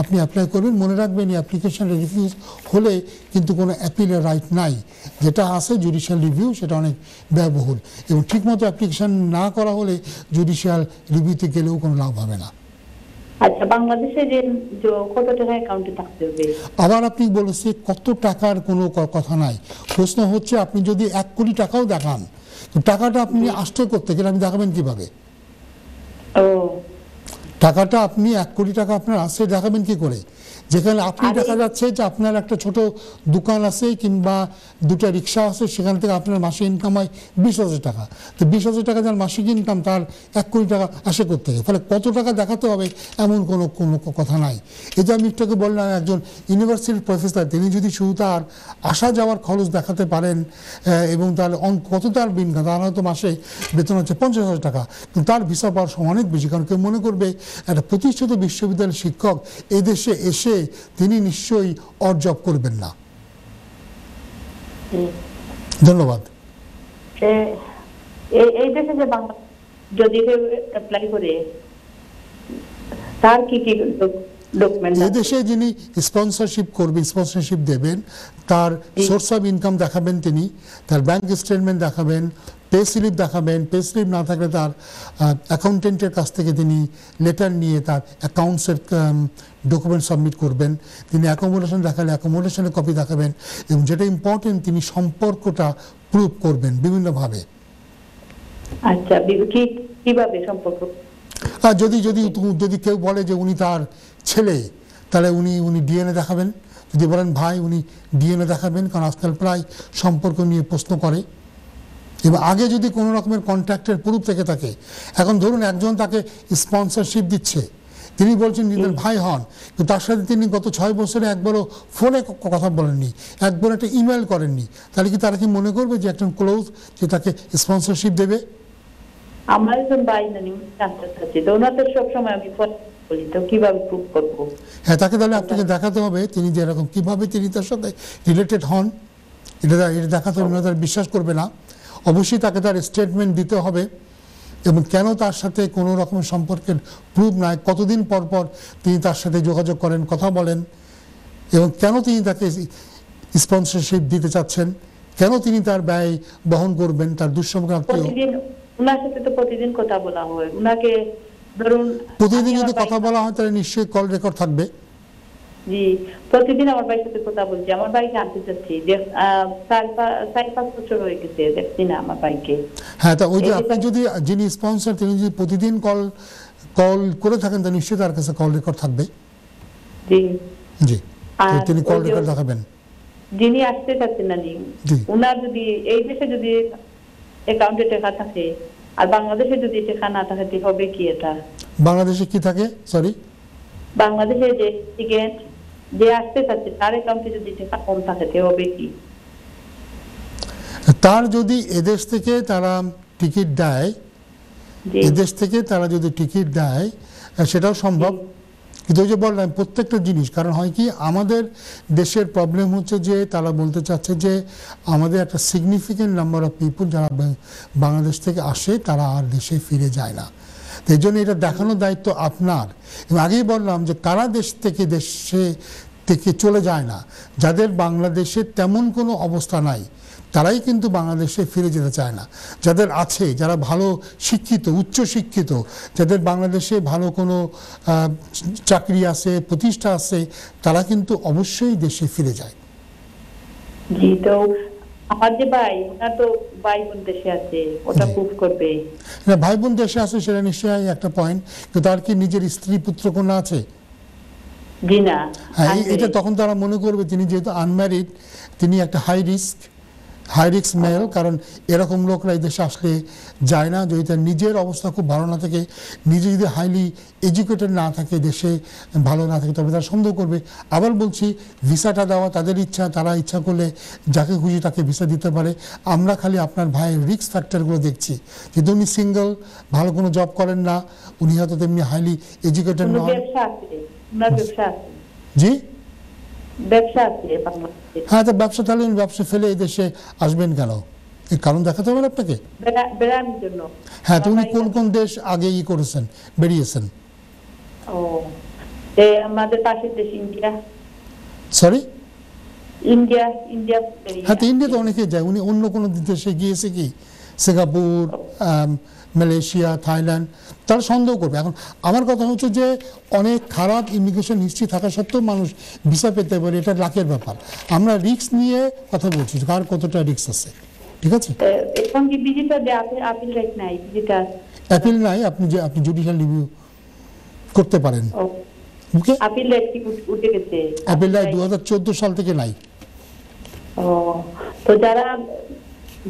আপনি অ্যাপ্লাই করবেন। মনে রাখবেন এই অ্যাপ্লিকেশন রিফিউজ হলে কিন্তু কোনো অ্যাপিলের রাইট নাই। যেটা আছে জুডিশিয়াল রিভিউ, সেটা অনেক ব্যয়বহুল এবং ঠিকমতো অ্যাপ্লিকেশন না করা হলে জুডিশিয়াল রিভিউতে গেলেও কোনো লাভ হবে না। আচ্ছা, বাংলাদেশে যে কত টাকা অ্যাকাউন্টে থাকতে হবে? আবার আপনি বলেছে কত টাকার কোনো কথা নাই, প্রশ্ন হচ্ছে আপনি যদি 1 কোটি টাকাও দেখান, তো টাকাটা আপনি আসতে করতে গেলে আপনি দেখাবেন কিভাবে? টাকাটা আপনি 1 কোটি টাকা আপনার আসছে দেখাবেন কি করে, যেখানে আপনি দেখা যাচ্ছে যে আপনার একটা ছোট দোকান আছে কিংবা 2টা রিক্সা আছে, সেখান থেকে আপনার মাসে ইনকাম হয় 20,000 টাকা। তো 20,000 টাকা যার মাসিক ইনকাম, তার 1 কোটি টাকা আসে করতে হবে। ফলে কত টাকা দেখাতে হবে এমন কোনো কথা নাই। এই যে আমি একটু বললাম, একজন ইউনিভার্সিটির প্রফেসর, তিনি যদি শুধু তার আসা যাওয়ার খরচ দেখাতে পারেন এবং তাহলে কত তার ইনকাম, তার হয়তো মাসে বেতন হচ্ছে 50,000 টাকা, কিন্তু তার ভিসা পাওয়ার অনেক বেশি। কারণ কেউ মনে করবে একটা প্রতিষ্ঠিত বিশ্ববিদ্যালয়ের শিক্ষক এদেশে এসে তিনি নিশ্চয়ই অড জব করবেন না। ধন্যবাদ। এই দেশে যে বাংলা যদি অ্যাপ্লাই করে তার কি কি ডকুমেন্ট? এই দেশে যিনি স্পন্সরশিপ করবেন, স্পন্সরশিপ দেবেন, তার সোর্স অফ ইনকাম দেখাবেন, তিনি তার ব্যাংক স্টেটমেন্ট দেখাবেন, পে স্লিপ দেখাবেন। পে স্লিপ না থাকলে তার অ্যাকাউন্টেন্টের কাছ থেকে তিনি লেটার নিয়ে তার অ্যাকাউন্টসের ডকুমেন্ট সাবমিট করবেন। তিনি অ্যাকোমোডেশন দেখালে অ্যাকোমোডেশনের কপি দেখাবেন এবং যেটা ইম্পর্টেন্ট, তিনি সম্পর্কটা প্রুভ করবেন বিভিন্নভাবে। আচ্ছা, কিভাবে সম্পর্ক? আর যদি কেউ বলে যে উনি তার ছেলে, তাহলে উনি ডিএনএ দেখাবেন। যদি বলেন ভাই, উনি ডিএনএ দেখাবেন, কারণ আজকাল প্রায় সম্পর্ক নিয়ে প্রশ্ন করে। এবং আগে যদি কোনো রকমের কন্ট্রাক্টের প্রুফ থেকে থাকে, এখন ধরুন একজন তাকে স্পন্সরশিপ দিচ্ছে, তিনি বলছেন নিজের ভাই হন, কিন্তু তার সাথে তিনি গত 6 বছরে একবারও ফোনে কথা বলেননি, একবার একটা ইমেল করেননি, তাহলে কি তারা কি মনে করবে যে একজন ক্লোজ যে তাকে স্পন্সরশিপ দেবে? আমার একজন ভাই নানি জানতে চাচ্ছি, তো ওনাদের সবসময় আমি বলি, তো কিভাবে প্রুফ করবো? হ্যাঁ, তাকে তাহলে আপনাকে দেখাতে হবে তিনি যেরকম কিভাবে তিনি তার সাথে রিলেটেড হন, এটা দেখাতে হবে। তার বিশ্বাস করবে না, অবশ্যই তাকে তার স্টেটমেন্ট দিতে হবে এবং কেন তার সাথে কোনো রকমের সম্পর্কের প্রুফ নাই, কতদিন পর পর তিনি তার সাথে যোগাযোগ করেন, কথা বলেন এবং কেন তিনি তাকে স্পন্সরশিপ দিতে চাচ্ছেন, কেন তিনি তার ব্যয় বহন করবেন, তার দুঃসম্পর্ক আত্মীয়। ওনার সাথে তো প্রতিদিন কথা বলা হয়, ওনাকে ধরুন প্রতিদিন যদি কথা বলা হয় তাহলে নিশ্চয়ই কল রেকর্ড থাকবে। জি, প্রতিদিন আমার ভাইয়ের সাথে কথা বলছি, আমার ভাই জানতে চাচ্ছি, 4-5 বছর হয়ে গেছে দেখছি না আমার ভাইকে। হ্যাঁ, তা ওই যে আপনি যদি যিনি স্পন্সর তিনি যদি প্রতিদিন কল কল করে থাকেন তা নিশ্চয়ই তার কাছে কল রেকর্ড থাকবে। জি জি, তো আর তিনি কল ওই যে- রেকর্ড দেখাবেন। যিনি আসতে চাচ্ছেন না নি, জি। উনার যদি এই দেশে যদি অ্যাকাউন্টে টাকা থাকে আর বাংলাদেশে যদি টাকা না থাকে তো হবে কি এটা? বাংলাদেশে কি থাকে, সরি? বাংলাদেশে যে টিকেট যে আসতে চাচ্ছে তার অ্যাকাউন্টে যদি টাকা কম থাকে তো হবে কি? তার যদি এদেশ থেকে তারা টিকিট দেয়, জি এদেশ থেকে তারা যদি টিকিট দেয় সেটাও সম্ভব। কিন্তু ওই যে বললাম প্রত্যেকটা জিনিস, কারণ হয় কি আমাদের দেশের প্রবলেম হচ্ছে যে তারা বলতে চাচ্ছে যে আমাদের একটা সিগনিফিক্যান্ট নাম্বার অফ পিপুল যারা বাংলাদেশ থেকে আসে তারা আর দেশে ফিরে যায় না। তো এই জন্য এটা দেখানোর দায়িত্ব আপনার। এবং আগেই বললাম যে কারা দেশে থেকে চলে যায় না, যাদের বাংলাদেশে তেমন কোনো অবস্থা নাই তারাই কিন্তু বাংলাদেশে ফিরে যেতে চায় না। যাদের আছে, যারা ভালো শিক্ষিত, উচ্চ শিক্ষিত, যাদের বাংলাদেশে ভালো কোনো চাকরি আছে, প্রতিষ্ঠা আছে, তারা কিন্তু অবশ্যই দেশে ফিরে যায়। জি, তো আমার যে ভাই ওনার তো ভাই বোন দেশে আছে, ওটা প্রুফ করবে? না, ভাই বোন দেশে আছে সেটা নিশ্চয়ই একটা পয়েন্ট, কিন্তু তার কি নিজের স্ত্রী পুত্র কন্যা আছে? জি না। হ্যাঁ, এটা তখন তারা মনে করবে তিনি যেহেতু আনম্যারিড, তিনি একটা হাই রিস্ক মেল, কারণ এরকম লোকরা এই দেশে আসলে যায় না যদি তার নিজের অবস্থা খুব ভালো না থাকে, নিজে যদি হাইলি এডুকেটেড না থাকে, দেশে ভালো না থাকে, তবে তারা সন্দেহ করবে। আবার বলছি, ভিসাটা দেওয়া তাদের ইচ্ছা, তারা ইচ্ছা করলে যাকে খুশি তাকে ভিসা দিতে পারে। আমরা খালি আপনার ভাইয়ের রিস্ক ফ্যাক্টরগুলো দেখছি, যেহেতু উনি সিঙ্গেল, ভালো কোনো জব করেন না, উনি হয়তো তেমনি হাইলি এডুকেটেড নন। ব্যবসা আছে, ওনার ব্যবসা আছে। জি, ব্যবসা আছে বাংলাদেশে। হ্যাঁ, তো ব্যবসা, তাহলে উনি ব্যবসা ফেলে এই দেশে আসবেন কেন? এর কারণ দেখাতে হবে আপনাকে। বেড়ানোর জন্য। হ্যাঁ, তো উনি কোন কোন দেশ আগে করেছেন, বেরিয়েছেন? ও, আমাদের পাশের দেশ ইন্ডিয়া। সরি? ইন্ডিয়া। হ্যাঁ, তো ইন্ডিয়া তো অনেকে যায়। উনি অন্য কোনো দেশে গিয়েছে কি? সিঙ্গাপুর, মালয়েশিয়া, থাইল্যান্ড, তারা সন্দেহ করবে। এখন আমার কথা হচ্ছে যে অনেক খারাপ ইমিগ্রেশন হিস্ট্রি থাকা সত্ত্বেও মানুষ ভিসা পেতে পারে, এটা লাখের ব্যাপার। আমরা রিস্ক নিয়ে কথা বলছি, কার কতটা রিস্ক আছে, ঠিক আছে? এখন কি ভিজিটার আপিল রাইট নাই? ভিজিটার অ্যাপিল নাই, আপনি জুডিশিয়াল রিভিউ করতে পারেন। ওকে, আপিল রাইট কি উঠে গেছে? অ্যাপিল রাইট 2014 সাল থেকে নাই। ও, তো যারা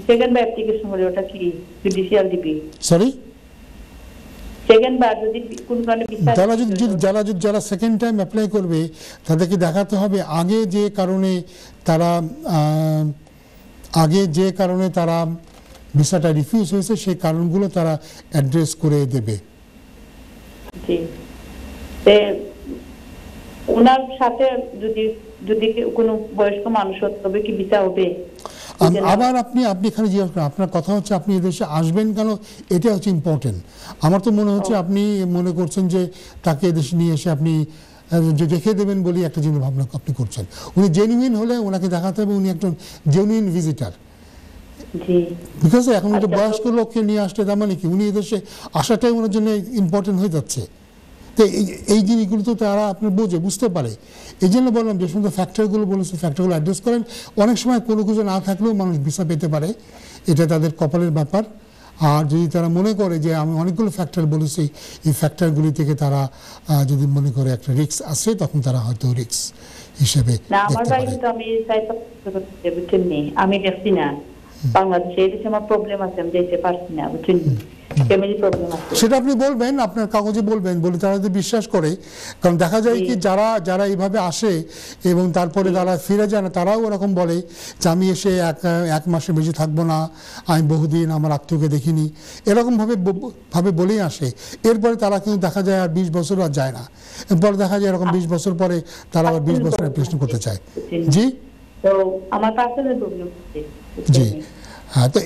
সেকেন্ড বার অ্যাপ্লিকেশন করে ওটা কি জুডিশিয়াল দিবি? সরি? সেকেন্ড বার যদি কোন কারণে বিচার যারা সেকেন্ড টাইম অ্যাপ্লাই করবে তাদেরকে দেখাতে হবে আগে যে কারণে তারা ভিসাটা রিফিউজ হয়েছে সেই কারণগুলো তারা অ্যাড্রেস করে দেবে। জি, ওনার সাথে যদি কোনো বয়স্ক মানুষ হতো তবে কি ভিসা হবে? আবার আপনি এখানে জিজ্ঞাসা করেন, আপনার কথা হচ্ছে আপনি এদেশে আসবেন কেন, এটা হচ্ছে ইম্পর্টেন্ট। আমার তো মনে হচ্ছে আপনি মনে করছেন যে তাকে এদেশে নিয়ে এসে আপনি যে রেখে দেবেন বলে একটা জিনিস ভাবনা আপনি করছেন। উনি জেনুইন হলে ওনাকে দেখাতে হবে উনি একজন জেনুইন ভিজিটার। বিকজ এখন তো বয়স্ক লোককে নিয়ে আসলে তার মানে কি উনি এদেশে আসাটাই ওনার জন্য ইম্পর্টেন্ট হয়ে যাচ্ছে। তো এই জিনিসগুলো তো তারা আপনার বুঝতে পারে। এই জন্য বললাম যে সমস্ত ফ্যাক্টরগুলো বলেছে ফ্যাক্টরগুলো অ্যাড্রেস করেন। অনেক সময় কোনো কিছু না থাকলেও মানুষ ভিসা পেতে পারে, এটা তাদের কপালের ব্যাপার। আর যদি তারা মনে করে যে আমি অনেকগুলো ফ্যাক্টর বলেছি, এই ফ্যাক্টরগুলি থেকে তারা যদি মনে করে একটা রিস্ক আছে, তখন তারা হয়তো রিস্ক হিসেবে আমি দেখছি না বাংলাদেশে এদেশে আমার প্রবলেম আছে, আমি যেতে পারছি না, বুঝছেন? সেটা আপনি বলবেন, আপনার কাগজে বলবেন, বলে তারা যদি বিশ্বাস করে। কারণ দেখা যায় কি যারা এইভাবে আসে এবং তারপরে তারা ফিরে যায় না, তারাও ওরকম বলে যে আমি এসে এক মাসের বেশি থাকবো না, আমি বহুদিন আমার আত্মীয়কে দেখিনি, এরকম ভাবে বলেই আসে। এরপরে তারা কিন্তু দেখা যায় আর 20 বছর আর যায় না, এরপরে দেখা যায় এরকম 20 বছর পরে তারা আবার 20 বছর অ্যাপ্লিকেশন করতে চায়। জি, তো আমার পার্সোনাল প্রবলেম হচ্ছে। জি, হ্যাঁ, তো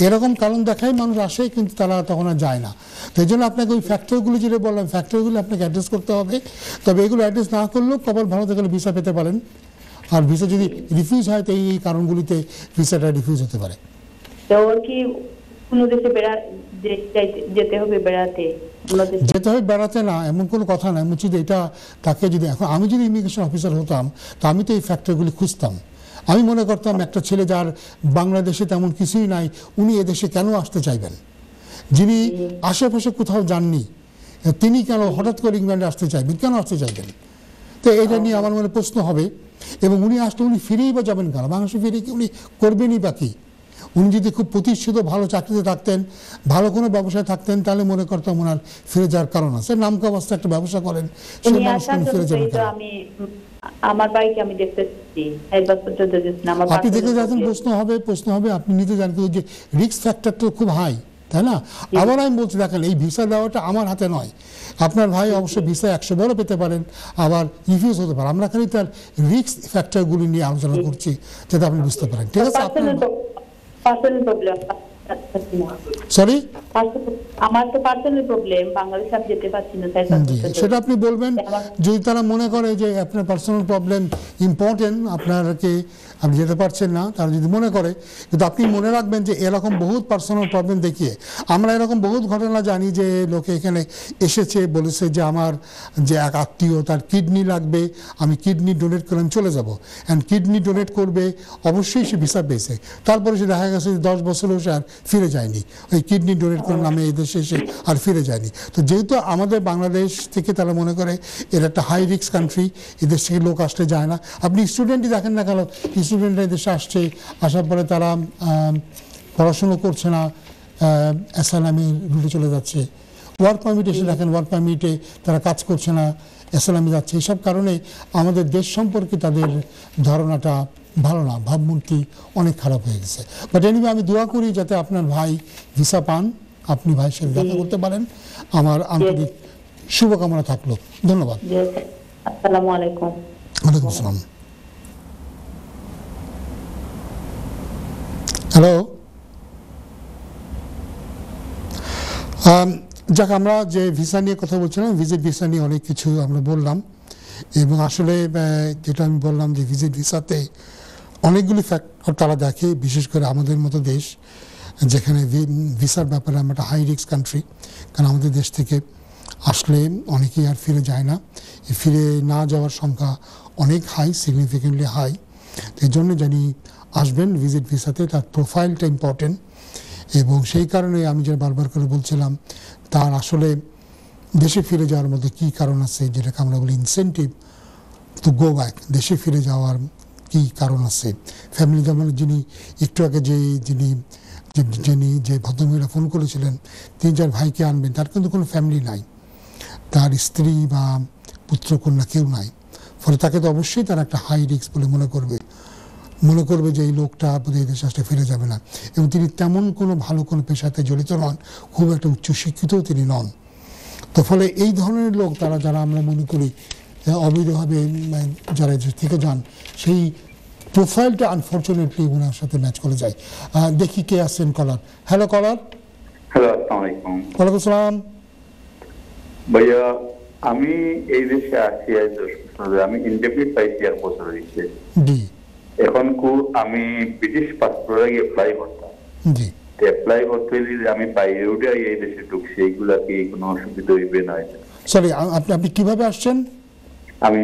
এরকম কারণ দেখাই মানুষ আসে, কিন্তু তারা তখন আর যায় না। তো এই জন্য আপনাকে ওই ফ্যাক্টরগুলো যেটা বললাম, ফ্যাক্টরগুলো আপনাকে অ্যাড্রেস করতে হবে। তবে এগুলো অ্যাড্রেস না করলেও কপাল ভালো থাকলে ভিসা পেতে পারেন। আর ভিসা যদি রিফিউজ হয় তো এই কারণগুলিতে ভিসাটা রিফিউজ হতে পারে। যেতে হবে বেড়াতে না, এমন কোনো কথা না। এমন যদি এটা তাকে যদি এখন আমি যদি ইমিগ্রেশন অফিসার হতাম তো আমি তো এই ফ্যাক্টরগুলি খুঁজতাম। আমি মনে করতাম একটা ছেলে যার বাংলাদেশে তেমন কিছুই নাই, উনি এদেশে কেন আসতে চাইবেন? যিনি আশেপাশে কোথাও যাননি, তিনি কেন হঠাৎ করে ইংল্যান্ডে আসতে চাইবেন, কেন আসতে চাইবেন? তো এটা নিয়ে আমার মনে প্রশ্ন হবে। এবং উনি আসলে উনি ফিরেই বা যাবেন কেন? বাংলাদেশে ফিরে কি উনি করবেনই বা কি? উনি যদি খুব প্রতিষ্ঠিত ভালো চাকরিতে থাকতেন, ভালো কোনো ব্যবসায় থাকতেন, তাহলে মনে করতাম ওনার ফিরে যাওয়ার কারণ আছে। নামকা অবস্থা একটা ব্যবসা করেন, সেই উনি মানুষ আসার ফিরে যাবেন জন্য কেন? আমি আমার বাইকে আমি দেখতে চাচ্ছি, একবার পর্যন্ত দেখছি না। আমার আপনি দেখতে personal যাচ্ছেন, problem। প্রশ্ন হবে আপনি নিজে জানতে যে রিস্ক ফ্যাক্টর তো খুব হাই, তাই না? আবার আমি বলছি, দেখেন এই ভিসা দেওয়াটা আমার হাতে নয়। আপনার ভাই অবশ্য ভিসা 100 বড় পেতে পারেন, আবার রিফিউজ হতে পারে। আমরা খালি তার রিস্ক ফ্যাক্টরগুলি নিয়ে আলোচনা করছি যাতে আপনি বুঝতে পারেন, ঠিক আছে? আপনার পার্সোনাল প্রবলেম, সরি, আমার তো পার্সোনাল প্রবলেম, বাংলাদেশে আমি যেতে পারছি না, তাই জি, সেটা আপনি বলবেন। যদি তারা মনে করে যে আপনার পার্সোনাল প্রবলেম ইম্পর্টেন্ট, আপনাকে আপনি যেতে পারছেন না, তারা যদি মনে করে। কিন্তু আপনি মনে রাখবেন যে এরকম বহুত পার্সোনাল প্রবলেম দেখিয়ে আমরা এরকম বহুত ঘটনা জানি যে লোকে এখানে এসেছে, বলেছে যে আমার যে এক আত্মীয় তার কিডনি লাগবে, আমি কিডনি ডোনেট করে আমি চলে যাবো, অ্যান্ড কিডনি ডোনেট করবে, অবশ্যই সে ভিসা পেয়েছে। তারপরে সে দেখা গেছে যে 10 বছরেও সে আর ফিরে যায়নি, ওই কিডনি ডোনেট করার নামে এই দেশে এসে আর ফিরে যায়নি। তো যেহেতু আমাদের বাংলাদেশ থেকে তারা মনে করে এর একটা হাই রিস্ক কান্ট্রি, এদেশ থেকে লোক আসলে যায় না। আপনি স্টুডেন্টই দেখেন না কেন, স্টুডেন্টরা এদেশে আসছে, আসার পরে তারা পড়াশুনো করছে না, অ্যাসাইলামের রুটে চলে যাচ্ছে। ওয়ার্ক পারমিট এসে দেখেন, ওয়ার্ক পারমিটে তারা কাজ করছে না, অ্যাসাইলামে যাচ্ছে। এইসব কারণে আমাদের দেশ সম্পর্কে তাদের ধারণাটা ভালো না, ভাবমূর্তি অনেক খারাপ হয়ে গেছে। বাট এনিওয়ে, আমি দোয়া করি যাতে আপনার ভাই ভিসা পান, আপনি ভাইয়ের সাথে দেখা করতে পারেন। আমার আন্তরিক শুভকামনা থাকলো। ধন্যবাদ। আসসালামু আলাইকুম। ওয়ালাইকুম আসসালাম। হ্যালো, যাক, আমরা যে ভিসা নিয়ে কথা বলছিলাম, ভিজিট ভিসা নিয়ে অনেক কিছু আমরা বললাম। এবং আসলে যেটা আমি বললাম যে ভিজিট ভিসাতে অনেকগুলি ফ্যাক্টর তারা দেখে, বিশেষ করে আমাদের মতো দেশ যেখানে ভিসার ব্যাপারে আমরা একটা হাই রিস্ক কান্ট্রি। কারণ আমাদের দেশ থেকে আসলে অনেকেই আর ফিরে যায় না, ফিরে না যাওয়ার সংখ্যা অনেক হাই, সিগনিফিকেন্টলি হাই। এই জন্য জানি আসবেন ভিজিট ভিসাতে, তার প্রোফাইলটা ইম্পর্টেন্ট। এবং সেই কারণে আমি যেটা বারবার করে বলছিলাম, তার আসলে দেশে ফিরে যাওয়ার মধ্যে কী কারণ আছে, যেটাকে আমরা বলি ইনসেন্টিভ টু গো ব্যাক। দেশে ফিরে যাওয়ার কী কারণ আছে? ফ্যামিলি, যেমন যিনি একটু আগে যে ভদ্রমহিলা ফোন করেছিলেন, তিনি যার ভাইকে আনবেন, তার কিন্তু কোনো ফ্যামিলি নাই, তার স্ত্রী বা পুত্রকন্যা কেউ নাই। ফলে তাকে তো অবশ্যই তারা একটা হাই রিস্ক বলে মনে করবে যে এই লোকটা বোধহয় দেশে আসলে ফিরে যাবে না। এবং তিনি তেমন কোনো ভালো কোনো পেশাতে জড়িত নন, খুব একটা উচ্চশিক্ষিতও তিনি নন। তো ফলে এই ধরনের লোক, যারা আমরা মনে করি অবৈধভাবে যারা থেকে যান, সেই প্রোফাইলটা আনফর্চুনেটলি ওনার সাথে ম্যাচ করে যায়। দেখি কে আসছেন কলার। হ্যালো কলার। হ্যালো, আসসালামু আলাইকুম। ওয়ালাইকুম আসসালাম। ভাইয়া, আমি এই দেশে আসি 10 বছর, আমি ইনডেফিনিট পাইছি আর বছর হয়েছে। জি। এখন আমি ব্রিটিশ পাসপোর্ট আগে অ্যাপ্লাই করতাম। জি। অ্যাপ্লাই করতে হলে আমি বাইরে উঠে এই দেশে ঢুকছি, এইগুলা কি কোনো অসুবিধা হইবে না? সরি, আপনি কিভাবে আসছেন? আমি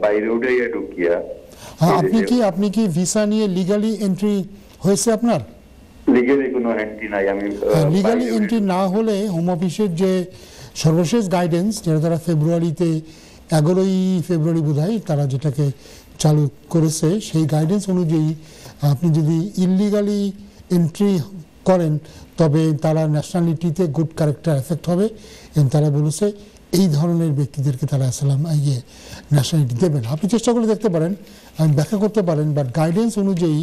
বাইরে উঠে ঢুকিয়া। আপনি কি ভিসা নিয়ে লিগালি এন্ট্রি হয়েছে আপনার? লিগালি কোনো এন্ট্রি নাই। আমি লিগালি এন্ট্রি না হলে হোম অফিসের যে সর্বশেষ গাইডেন্স, যেটা তারা 11ই ফেব্রুয়ারি বোধহয় তারা যেটাকে চালু করেছে, সেই গাইডেন্স অনুযায়ী আপনি যদি ইললিগালি এন্ট্রি করেন, তবে তারা ন্যাশনালিটিতে গুড ক্যারেক্টার এফেক্ট হবে। এবং তারা বলেছে এই ধরনের ব্যক্তিদেরকে তারা ন্যাশনালিটি দেবেন। আপনি চেষ্টা করে দেখতে পারেন, ব্যাখ্যা করতে পারেন, বাট গাইডেন্স অনুযায়ী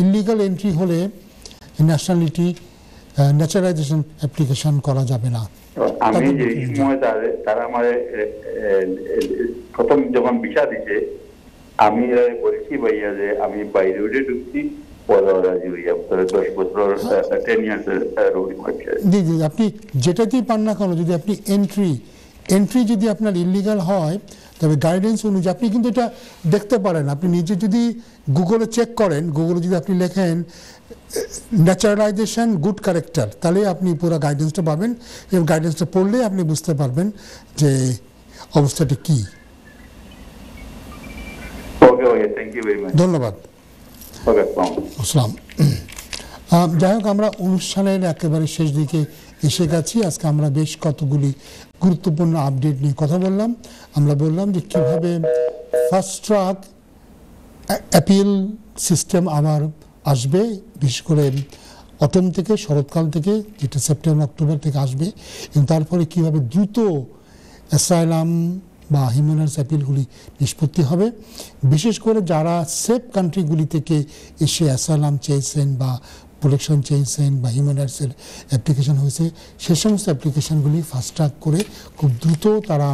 ইললিগাল এন্ট্রি হলে ন্যাশনালিটি ন্যাচারালাইজেশন অ্যাপ্লিকেশন করা যাবে না। আমি যে সময় তারা আমার প্রথম যখন ভিসা দিছে, আমি বলছি ভাইয়া যে আমি বাইরে উঠে ঢুকছি, জি জি, আপনি যেটাতেই পান না কেন, যদি আপনি এন্ট্রি যদি আপনার ইললিগাল হয়, তবে গাইডেন্স অনুযায়ী আপনি কিন্তু এটা দেখতে পারেন। আপনি নিজে যদি গুগলে চেক করেন, গুগলে যদি আপনি লেখেন ন্যাচারালাইজেশন গুড ক্যারেক্টার, তাহলে আপনি পুরো গাইডেন্সটা পাবেন। এবং গাইডেন্সটা পড়লে আপনি বুঝতে পারবেন যে অবস্থাটা কি। ধন্যবাদ। আসসালাম। যাই হোক, আমরা অনুষ্ঠানের একেবারে শেষ দিকে এসে গেছি। আজকে আমরা বেশ কতগুলি গুরুত্বপূর্ণ আপডেট নিয়ে কথা বললাম। আমরা বললাম যে কিভাবে ফাস্ট ট্র্যাক অ্যাপিল সিস্টেম আবার আসবে, বিশেষ করে অটম থেকে, শরৎকাল থেকে, যেটা সেপ্টেম্বর অক্টোবর থেকে আসবে, এবং তারপরে কিভাবে দ্রুত অ্যাসাইলাম বা হিউম্যান রাইটস অ্যাপিলগুলি নিষ্পত্তি হবে। বিশেষ করে যারা সেফ কান্ট্রিগুলি থেকে এসে অ্যাসাইলাম চেয়েছেন বা প্রোটেকশন চেয়েছেন বা হিউম্যান রাইটসের অ্যাপ্লিকেশন হয়েছে, সে সমস্ত অ্যাপ্লিকেশনগুলি ফাস্ট ট্র্যাক করে খুব দ্রুত তারা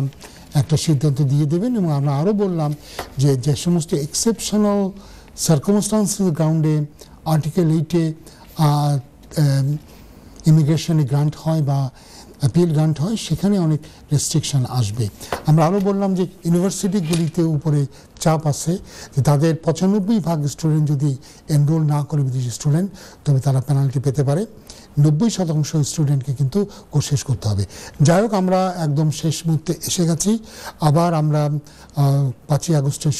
একটা সিদ্ধান্ত দিয়ে দেবেন। এবং আমরা আরও বললাম যে যে সমস্ত এক্সেপশনাল সার্কামস্টান্সেস গ্রাউন্ডে আর্টিকেল 8-এ ইমিগ্রেশনে গ্রান্ট হয় বা অ্যাপিল গ্রান্ট হয়, সেখানে অনেক রেস্ট্রিকশন আসবে। আমরা আরও বললাম যে ইউনিভার্সিটিগুলিতে উপরে চাপ আছে যে তাদের 95% স্টুডেন্ট যদি এনরোল না করে বিদেশি স্টুডেন্ট, তবে তারা পেনাল্টি পেতে পারে। 90% স্টুডেন্টকে কিন্তু কোর্স শেষ করতে হবে। যাই হোক, আমরা একদম শেষ মুহূর্তে এসে গেছি। আবার আমরা 5ই আগস্টের